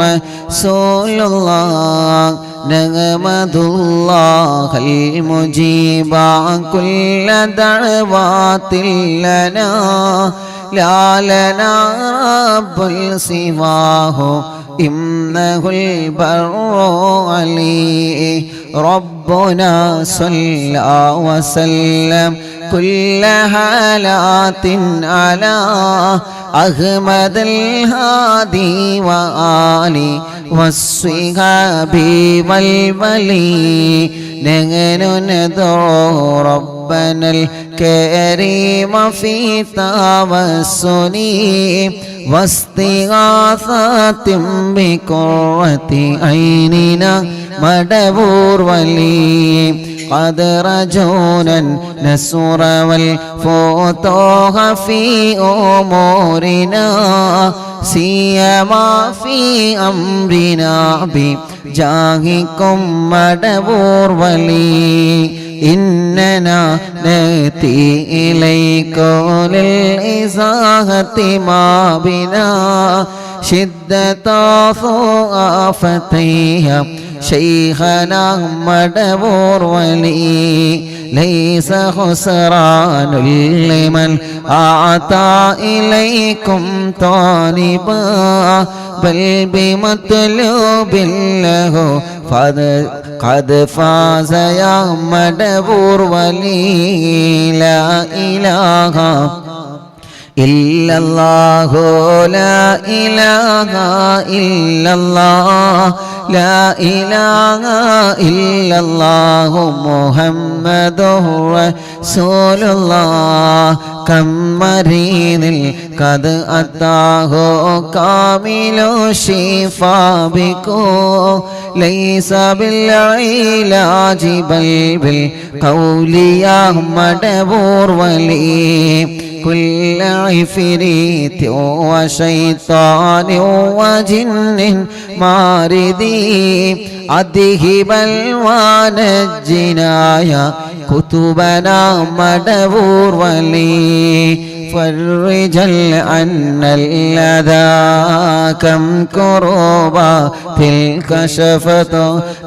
رسول الله. نحمد الله المجيب كل دعوات لنا لا لنا رب سواه إنه البر علي. ربنا صلى وسلم كل حالات على أحمد الهادي وآله والصحاب والولي. نحن ندعو ربنا الكريم في توسل واستغاثة بقرة عيننا مدبور ولي. قد رجونا النصر والفتوح في أمورنا سيما في أمرنا بجاهكم مدبور ولي. إننا نأتي إليكم للإزاحة ما بنا شدة ضعفتها شيخنا مدبور ولي. ليس خسران لمن أعطى إليكم طالبا بل بمطلوب له قد فاز يا مدبور ولي. لا إله إلا الله لا إله إلا الله لا إله إلا الله محمد رسول الله. كم مريض قد أتاه كامل الشفاء بكم ليس بالعلاج بل بالقول يا مدبور ولي. كل عفريت وشيطان وجن ماردي أذهب الوان الجنايا كتبنا مدبور ولي. فرج عنا الأذى كم كروبا تلك شفت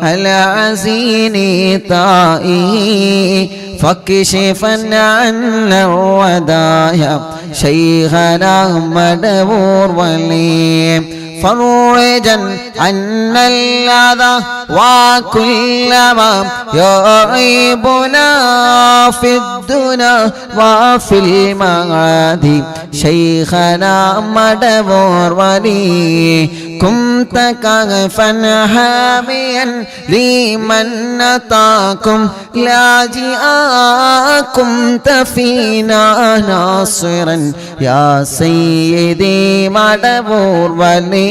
على عزيني طائي فاكشفا عنا الودايا شيخنا مدبور ولي فرجا عنا الأذى وكل ما يعيبنا في الدنيا وفي المعاد شيخنا مدبور ولي كنت كهفا حاميا لمن أتاكم لاجئا كنت فينا ناصرا يا سيدي مدبور ولي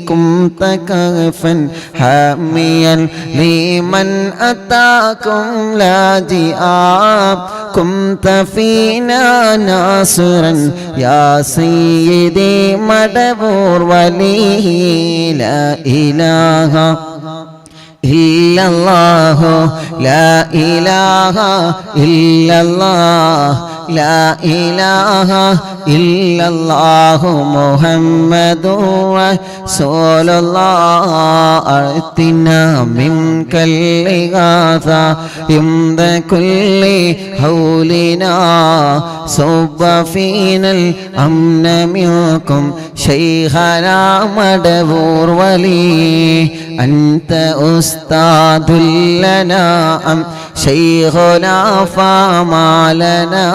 كنت كهفا حاميا لمن أتاكم لاجئا كنت فينا ناصرا يا سيدي مدبور ولي لا إله إلا الله لا إله إلا الله لا إله إلا الله محمد رسول الله أعطنا منك الإغاثة عند كل حولنا صب فينا الأمن منكم شيخنا مدبور ولي أنت أستاذ لنا أم شيخنا فما لنا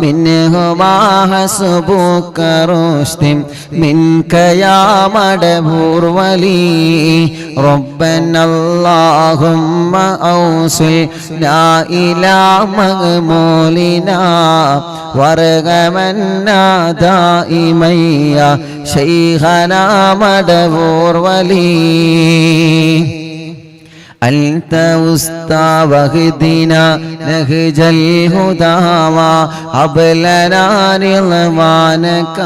منه ما حسبك رشد منك يا مدبور ولي ربنا اللهم أوصلنا إلى مغمولنا وارغمنا دائما يا شيخنا مدبور ولي أنت وسطى واهدنا نهج الهدى وهب لنا رضوانك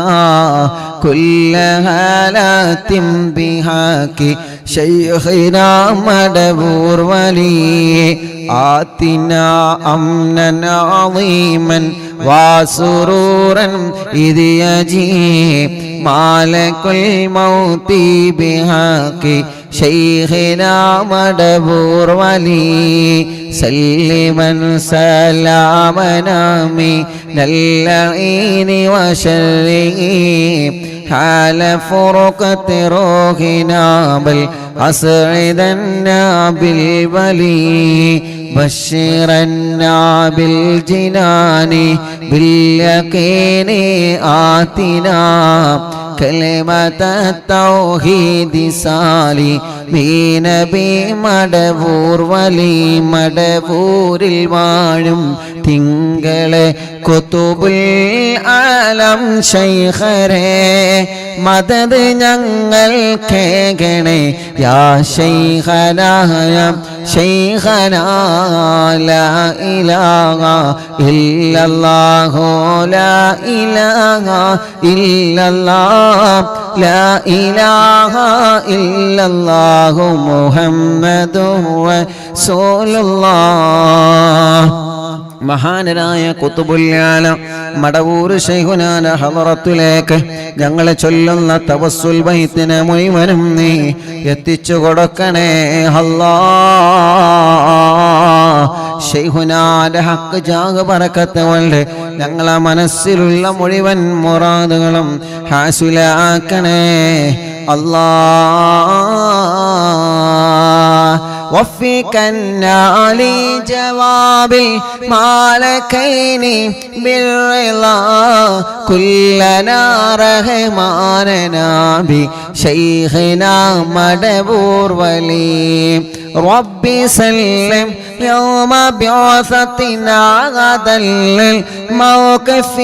كل هالات بحق شيخنا مدبور ولي آتنا أمنا عظيما وسرورا إذ يجيب مالك الموت بحق شيخنا مدبور ولي سلما سلامنا من اللعين وشره حال فرقة روحنا بل أسعدنا بالولي بشرنا بالجنان باليقين آتنا كلمة التوحيد سالي നബി മടവൂർ വലി മടവൂരിൽ വാഴും തിങ്കളെ കുതുബുൽ ആലം ശൈഖരേ മദദ് ഞങ്ങൾ കേകണേ യാ ശൈഖനാ ശൈഖനാ ലാ ഇലാഹ ഇല്ലല്ലാഹു ലാ ഇലാഹ ഇല്ലല്ലാഹ് ലാ ഇലാഹ ഇല്ലല്ലാഹു മുഹമ്മദുർ റസൂലുള്ളാഹ്. മഹാനരായ ഖുതുബുൽ ആലം മടവൂർ ശൈഖുനാന്റെ ഹളറത്തിലേക്ക് ഞങ്ങളെ ചൊല്ലുന്ന തവസ്സുൽ ബൈത്തിനെ മുഴുവനും നീ എത്തിച്ചു കൊടുക്കണേ അല്ലാഹ്. ശൈഖുനാന്റെ ഹക്ക് ജാഗ് ബറക്കത്ത് കൊണ്ട് ഞങ്ങളെ മനസ്സിലുള്ള മുഴുവൻ മുറാദുകളും ഹാസിലാക്കണേ അല്ലാഹ്. وفقنا لجواب المالكين بالرضا كلنا رحماننا بشيخنا مدبور ولي ربي سلم يوم بعثتنا غدا للموقف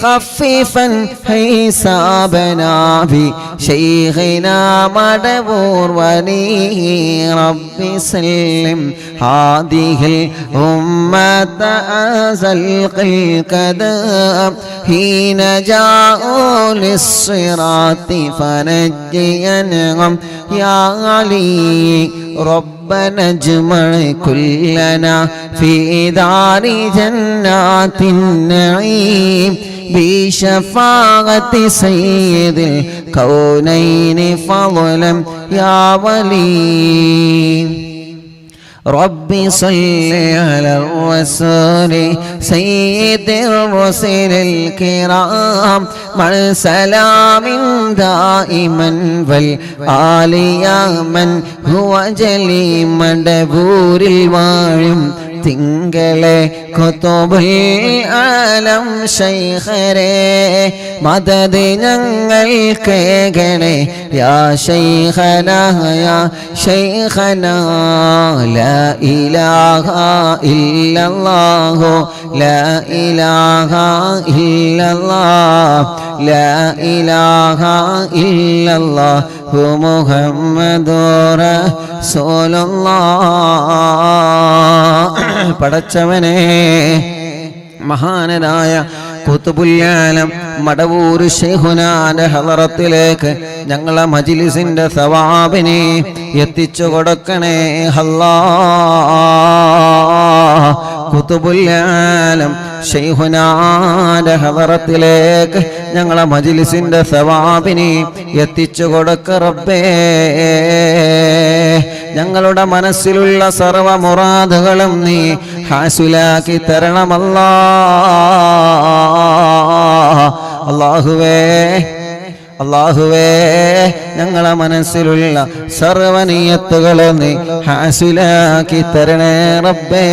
خفيفا حسابنا بشيخنا مدبور ولي ربي سلم هذه الأمة أزلق القدم حين جاءوا للصراط فنجينهم يا علي ربنا اجمع كلنا في دار جنات النعيم بشفاعة سيد الكونين فضلا يا ولي ربي صل على الرسول سيد الرسل الكرام مع سلام دائما والآل يا من هو جلي مدبور الواഴും തിങ്കളെ കുതുബുൽ ആലം ശൈഖരേ മദദ് ഞങ്ങൾക്ക് ഗണേ യാ ശൈഖനാ യാ ശൈഖനാ ലാ ഇലാഹ ഇല്ലല്ലാഹു ലാ ഇലാഹ ഇല്ലല്ലാഹ് ലാ ഇലാഹ ഇല്ലല്ലാഹു മുഹമ്മദുർ റസൂലുള്ളാഹ് പടച്ചവനെ മഹാനനായ ഖുതുബുൽ-ആലം മടവൂർ ശൈഖുനാന്റെ ഹളറത്തിലേക്ക് ഞങ്ങളെ മജ്ലിസിന്റെ സവാബിനെ എത്തിച്ചു കൊടുക്കണേ അല്ലാഹ് ഖുതുബുൽ-ആലം ശൈഖുനാന്റെ ഹളറത്തിലേക്ക് ഞങ്ങളെ മജ്ലിസിന്റെ സവാബിനെ എത്തിച്ചു കൊടുക്ക റബ്ബേ ഞങ്ങളുടെ മനസ്സിലുള്ള സർവ്വ മുറാദുകളും നീ ഹാസിലാക്കി തരണമല്ലാ അല്ലാഹുവേ ഞങ്ങളെ മനസ്സിലുള്ള സർവ്വ നിയത്തുകളെ നീ ഹാസിലാക്കി തരണേ റബ്ബേ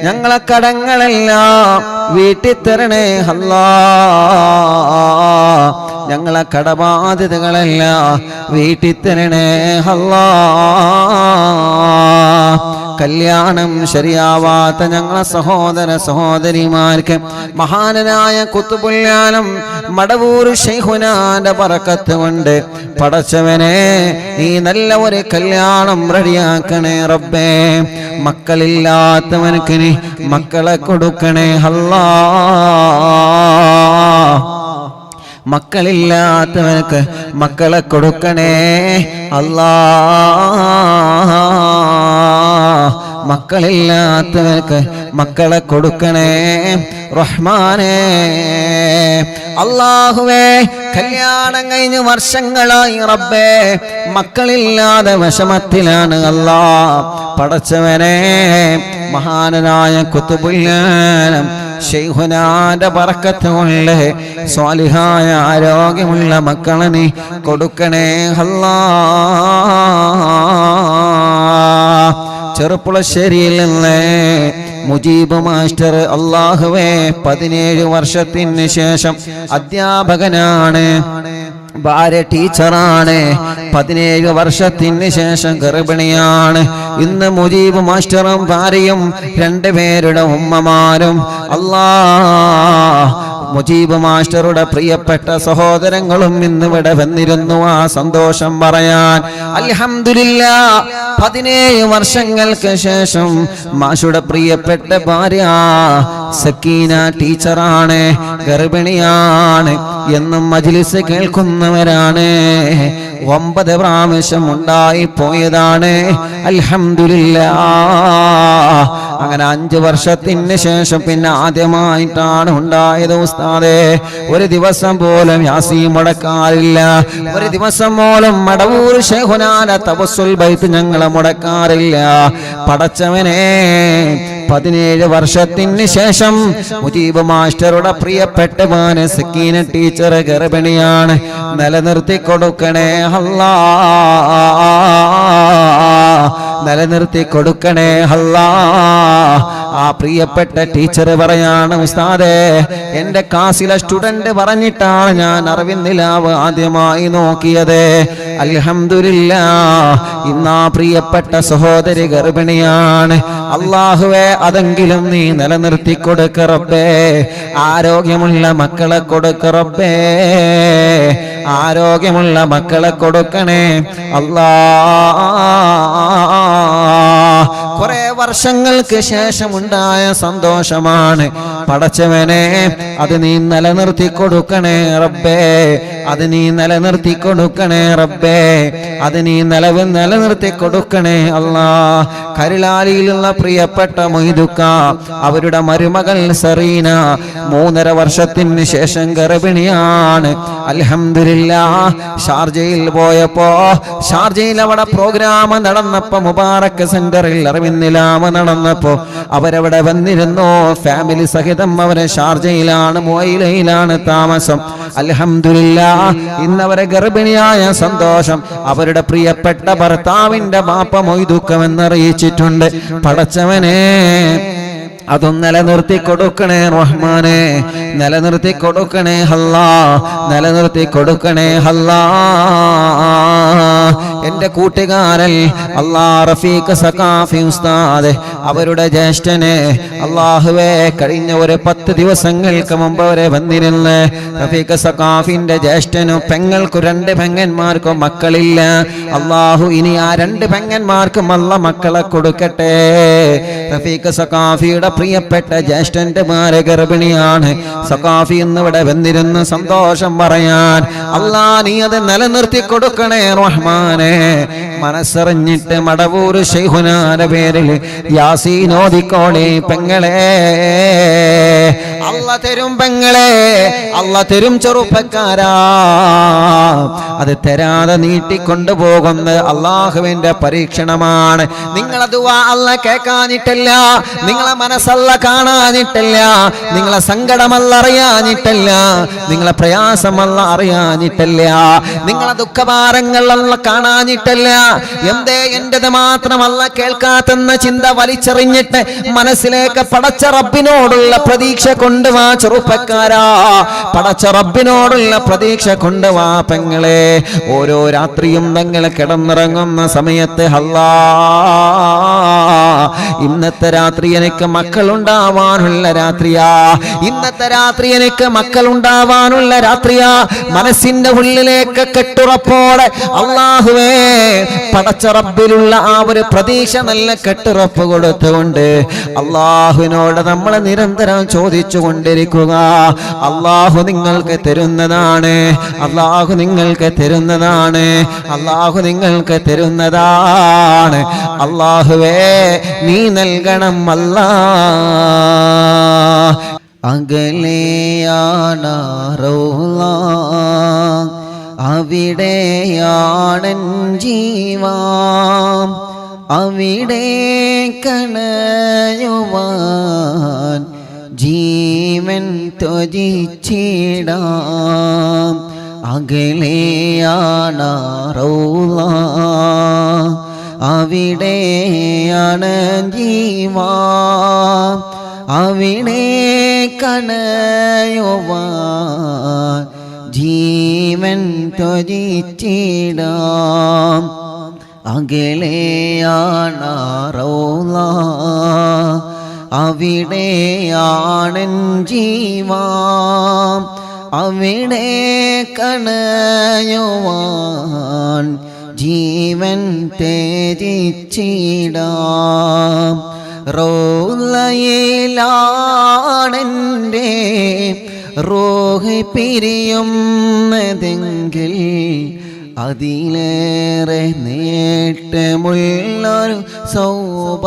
ഞങ്ങളെ കടങ്ങളെല്ലാം വീട്ടി തരണേ അല്ലാഹ് ഞങ്ങളെ കടബാധ്യതകളെല്ലാം വീട്ടി തരണേ അല്ലാഹ് കല്യാണം ശരിയാവാത്ത ഞങ്ങളെ സഹോദര സഹോദരിമാർക്ക് മഹാനനായ ഖുതുബുൽ-ആലം മടവൂർ ശൈഖുനാന്റെ ബറക്കത്ത് കൊണ്ട് പടച്ചവനെ നീ നല്ല ഒരു കല്യാണം റെഡിയാക്കണേ റബ്ബേ മക്കളില്ലാത്തവനക്ക് നീ മക്കളെ കൊടുക്കണേ അല്ലാഹ് മക്കളില്ലാത്തവനക്ക് മക്കളെ കൊടുക്കണേ അല്ലാഹ് മക്കളില്ലാത്തവർക്ക് മക്കളെ കൊടുക്കണേ റഹ്മാനേ അല്ലാഹുവേ കല്യാണം കഴിഞ്ഞ് വർഷങ്ങളായി റബ്ബേ മക്കളില്ലാതെ വിഷമത്തിലാണ് അല്ലാഹ് പടച്ചവനെ മഹാനനായ ഖുതുബുൽ-ആലം ശൈഖുനാന്റെ ബറക്കത്ത് കൊണ്ട് സ്വാലിഹായ ആരോഗ്യമുള്ള മക്കളെ നീ കൊടുക്കണേ അല്ലാഹ് ചെറുപ്പുളശ്ശേരിയിൽ നിന്ന് മുജീബ് മാസ്റ്റർ അല്ലാഹുവേ 17 വർഷത്തിന് ശേഷം അധ്യാപകനാണ് ഭാര്യ ടീച്ചറാണ് 17 വർഷത്തിന് ശേഷം ഗർഭിണിയാണ് ഇന്ന് മുജീബ് മാസ്റ്ററും ഭാര്യയും 2 പേരുടെ ഉമ്മമാരും അല്ലാഹ് മുജീബ് മാസ്റ്ററുടെ പ്രിയപ്പെട്ട സഹോദരങ്ങളും ഇന്നിവിടെ വന്നിരുന്നു ആ സന്തോഷം പറയാൻ അൽഹംദുലില്ലാഹ് 17 വർഷങ്ങൾക്ക് ശേഷം മാഷുടെ പ്രിയപ്പെട്ട ഭാര്യ സക്കീന ടീച്ചറാണ് ഗർഭിണിയാണ് എന്നും മജ്ലിസ് കേൾക്കുന്നവരാണ് 9 പ്രാവശ്യം ഉണ്ടായി പോയതാണ് അൽഹംദുലില്ലാഹ് അങ്ങനെ 5 വർഷത്തിന് ശേഷം പിന്നെ ആദ്യമായിട്ടാണ് ഉണ്ടായത് ഉസ്താദേ ഒരു ദിവസം പോലും യാസീൻ മുടക്കാറില്ല ഒരു ദിവസം പോലും മടവൂർ ശൈഖുനാന്റെ തവസ്സുൽ ബൈത്ത് ഞങ്ങളെ മുടക്കാറില്ല പടച്ചവനെ 17 വർഷത്തിന് ശേഷം മുജീബ് മാസ്റ്ററുടെ പ്രിയപ്പെട്ട മോനെ സക്കീന ടീച്ചർ ഗർഭിണിയാണ് നിലനിർത്തി കൊടുക്കണേ അല്ലാഹ് നിലനിർത്തി കൊടുക്കണേ അല്ലാഹ് ആ പ്രിയപ്പെട്ട ടീച്ചർ പറയാണ് ഉസ്താദേ എൻ്റെ ക്ലാസ്സിലെ സ്റ്റുഡന്റ് പറഞ്ഞിട്ടാണ് ഞാൻ അറിവിന്നിലാവ് ആദ്യമായി നോക്കിയത് അൽഹംദുലില്ലാഹ് ഇന്നാ പ്രിയപ്പെട്ട സഹോദരി ഗർഭിണിയാണ് അല്ലാഹുവേ അതെങ്കിലും നീ നിലനിർത്തി കൊടുക്ക റബ്ബേ ആരോഗ്യമുള്ള മക്കളെ കൊടുക്ക റബ്ബേ ആരോഗ്യമുള്ള മക്കളെ കൊടുക്കണേ അല്ലാഹ് കുറെ വർഷങ്ങൾക്ക് ശേഷം ഉണ്ടായ സന്തോഷമാണ് പടച്ചവനെ അത് നീ നിലനിർത്തി കൊടുക്കണേ റബ്ബേ അത് നീ നിലനിർത്തി കൊടുക്കണേ റബ്ബേ, അത് നീ നിലനിർത്തി കൊടുക്കണേ അല്ലാ. കരുളാലിയിലുള്ള പ്രിയപ്പെട്ട മൊയ്തുക്ക, അവരുടെ മരുമകൾ സറീന 3.5 വർഷത്തിന് ശേഷം ഗർഭിണിയാണ്. അൽഹംദുലില്ലാഹ്. ഷാർജയിൽ പോയപ്പോ, ഷാർജയിൽ അവിടെ പ്രോഗ്രാം നടന്നപ്പോ, മുബാറക് സെന്ററിൽ അറിവിന്നിലാമ നടന്നപ്പോ അവരവിടെ വന്നിരുന്നു. ഫാമിലി സഹിതം അവരെ ഷാർജയിലാണ്, മുഅയിലയിലാണ് താമസം. അൽഹംദുലില്ലാഹ്. ഇന്നവരെ ഗർഭിണിയായ സന്തോഷം അവരുടെ പ്രിയപ്പെട്ട ഭർത്താവിന്റെ ബാപ്പ മൊയ്തുക്കമെന്നറിയിച്ചിട്ടുണ്ട്. പടച്ചവനെ, അതും നിലനിർത്തി കൊടുക്കണേ റഹ്മാനെ, നിലനിർത്തി കൊടുക്കണേ അല്ലാ, നിലനിർത്തി കൊടുക്കണേ അല്ലാ. എന്റെ കൂട്ടുകാരൻ അല്ലാ റഫീഖ് സഖാഫി ഉസ്താദ്, അവരുടെ ജ്യേഷ്ഠനെ അല്ലാഹുവേ കഴിഞ്ഞ ഒരു 10 ദിവസങ്ങൾക്ക് മുമ്പ് അവരെ വന്നിരുന്ന്. റഫീഖ് സഖാഫിന്റെ ജ്യേഷ്ഠനും പെങ്ങൾക്കും 2 പെങ്ങന്മാർക്കും മക്കളില്ല. അല്ലാഹു ഇനി ആ 2 പെങ്ങന്മാർക്കും അല്ല മക്കളെ കൊടുക്കട്ടെ. റഫീഖ് സഖാഫിയുടെ പ്രിയപ്പെട്ട ജ്യേഷ്ഠന്റെ മാരെ ഗർഭിണിയാണ്. സഖാഫി എന്നിവിടെ വന്നിരുന്ന് സന്തോഷം പറയാൻ. അല്ലാ നീ അത് നിലനിർത്തി കൊടുക്കണേ റഹ്മാനെ. മനസ്സറിഞ്ഞിട്ട് മടവൂർ ശൈഖുനാന്റെ പേരിൽ യാസീൻ ഓതിക്കോളെ പെങ്ങളെ. അല്ല തരും പെങ്ങളെ, അല്ല തരും ചെറുപ്പക്കാരാ. അത് തരാതെ നീട്ടിക്കൊണ്ടുപോകുന്ന അള്ളാഹുവിന്റെ പരീക്ഷണമാണ്. നിങ്ങളെ ദുആ അല്ല കേൾക്കാനിട്ടില്ല, നിങ്ങളെ മനസ്സല്ല കാണാനിട്ടില്ല, നിങ്ങളെ സങ്കടമല്ല അറിയാനിട്ടില്ല, നിങ്ങളെ പ്രയാസമല്ല അറിയാനിട്ടില്ല, നിങ്ങളെ ദുഃഖഭാരങ്ങളല്ല കാണാനിട്ടില്ല. എന്തേ എന്റേത് മാത്രമല്ല കേൾക്കാത്തെന്ന ചിന്ത വലിച്ചെറിഞ്ഞിട്ട് മനസ്സിലേക്ക് പടച്ച റബ്ബിനോടുള്ള പ്രതീക്ഷ കൊണ്ടുവാ ചെറുപ്പക്കാരാ, പടച്ച റബ്ബിനോടുള്ള പ്രതീക്ഷ കൊണ്ടുവാ പെങ്ങളെ. ഓരോ രാത്രിയും നിങ്ങൾ കിടന്നിറങ്ങുന്ന സമയത്ത് അല്ലാ ഇന്നത്തെ രാത്രി എനിക്ക് മക്കളുണ്ടാവാനുള്ള രാത്രിയാ, ഇന്നത്തെ രാത്രി എനിക്ക് മക്കളുണ്ടാവാനുള്ള രാത്രിയാ. മനസ്സിന്റെ ഉള്ളിലേക്ക് കെട്ടുറപ്പോടെ അല്ലാഹുവേ പടച്ച റബ്ബിലുള്ള ആ ഒരു പ്രതീക്ഷ നല്ല കെട്ടുറപ്പ് കൊടുത്തുകൊണ്ട് അല്ലാഹുവിനോട് നമ്മൾ നിരന്തരം ചോദിച്ചു കൊണ്ടിരിക്കുക. അല്ലാഹു നിങ്ങൾക്ക് തരുന്നതാണ്, അല്ലാഹു നിങ്ങൾക്ക് തരുന്നതാണ്, അല്ലാഹു നിങ്ങൾക്ക് തരുന്നതാണ്. അല്ലാഹുവേ നീ നൽകണം അല്ലാ. അകലെയാണ് റൗള, അവിടെയാണൻ ജീവാം, അവിടെ കണയുവാൻ ജീവൻ ത്വജിച്ചിടാം. അകലെയാണ് റൗള, അവിടെയാണ് ജീവാം, അവിടെ കണയുവാൻ ജീവൻ ത്വജിച്ചിടാം. അകലെയാണ് റൗള, അവിടെയാണൻ ജീവാം, അവിടെ കണയുവാൻ ജീവൻ ത്യജിച്ചിടാം. റൗളയിലാണെൻ്റെ റൂഹ് പിരിയുന്നതെങ്കിൽ അതിലേറെ നേട്ടമുള്ളൊരു സൗഭാഗ്യമിനിയെന്താ.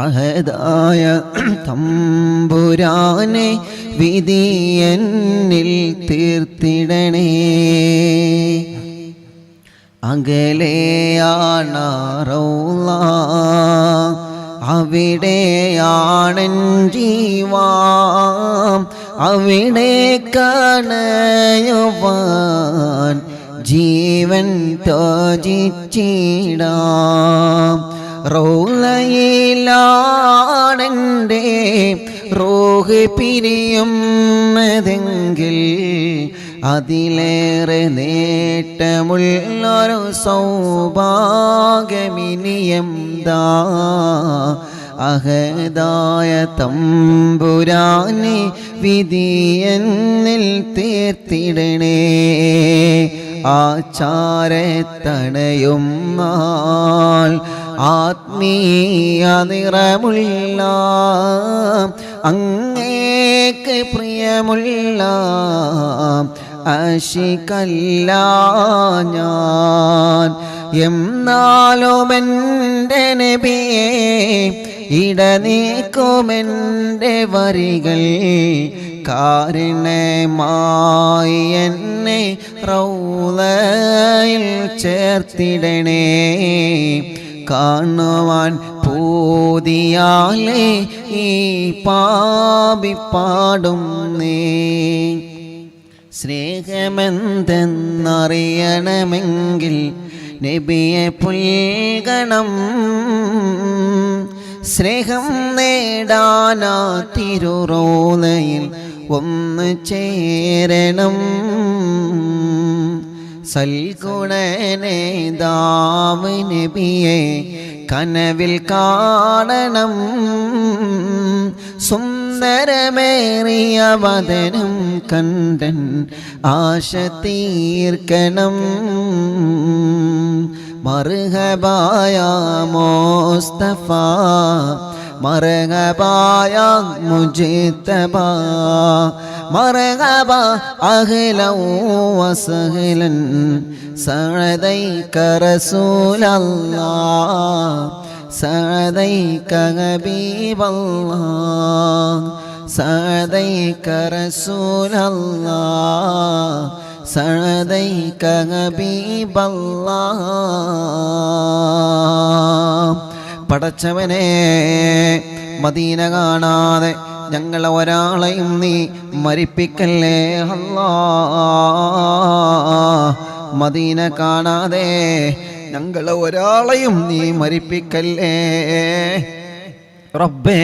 അഹദായ തമ്പുരാനെ വിധി എന്നിൽ തീർത്തിടണേ. അകലെയാണ് റൗള, അവിടെയാണൻ ജീവാം, അവിടെ കണയുവാൻ ജീവൻ ത്വജിച്ചിടാം. റൗളയിലാണെൻ്റെ റൂഹ് പിരിയുന്നതെങ്കിൽ അതിലേറെ നേട്ടമുള്ളൊരു സൗഭാഗ്യമിനിയെന്താ. അഹദായ തമ്പുരാനെ വിധി എന്നിൽ തീർത്തിടണേ. ആചാരത്തണയും നാൾ ആത്മീയ നിറമുള്ള അങ്ങേക്ക് പ്രിയമുള്ള ആശികല്ല ഞാൻ. എന്നാലും എൻ്റെ നബിയെ ഇടനീക്കുമെൻ്റെ വരികൾ കാരുണ്യമായി എന്നെ റൗളയിൽ ചേർത്തിടണേ. കാണുവാൻ പൂതിയാലേ ഈ പാപി പാടുന്നേ. സ്നേഹമെന്തെന്നറിയണമെങ്കിൽ നബിയെ പുൽകണം. സ്നേഹം നേടാനാ തിരുറോളയിൽ ഒന്ന് ചേരണം. സൽഗുണനേതാവ് നബിയെ കനവിൽ കാണണം. സുന്ദരമേറിയ വദനം കണ്ടൻ ആശ തീർക്കണം. മർഹബായ മുസ്തഫ മർഹബായ മുജ്തബ മർഹബ അഹ്ലൻ വസഹ്ലൻ സഅദൈക റസൂലല്ലാഹ് സഅദൈക ഹബീബല്ലാഹ് സഅദൈക റസൂലല്ലാഹ് സഅദൈക ഹബീബല്ലാഹ്. പടച്ചവനെ, മദീന കാണാതെ ഞങ്ങളെ ഒരാളെയും നീ മരിപ്പിക്കല്ലേ അല്ലാഹ്. മദീന കാണാതെ ഞങ്ങളെ ഒരാളെയും നീ മരിപ്പിക്കല്ലേ റബ്ബേ.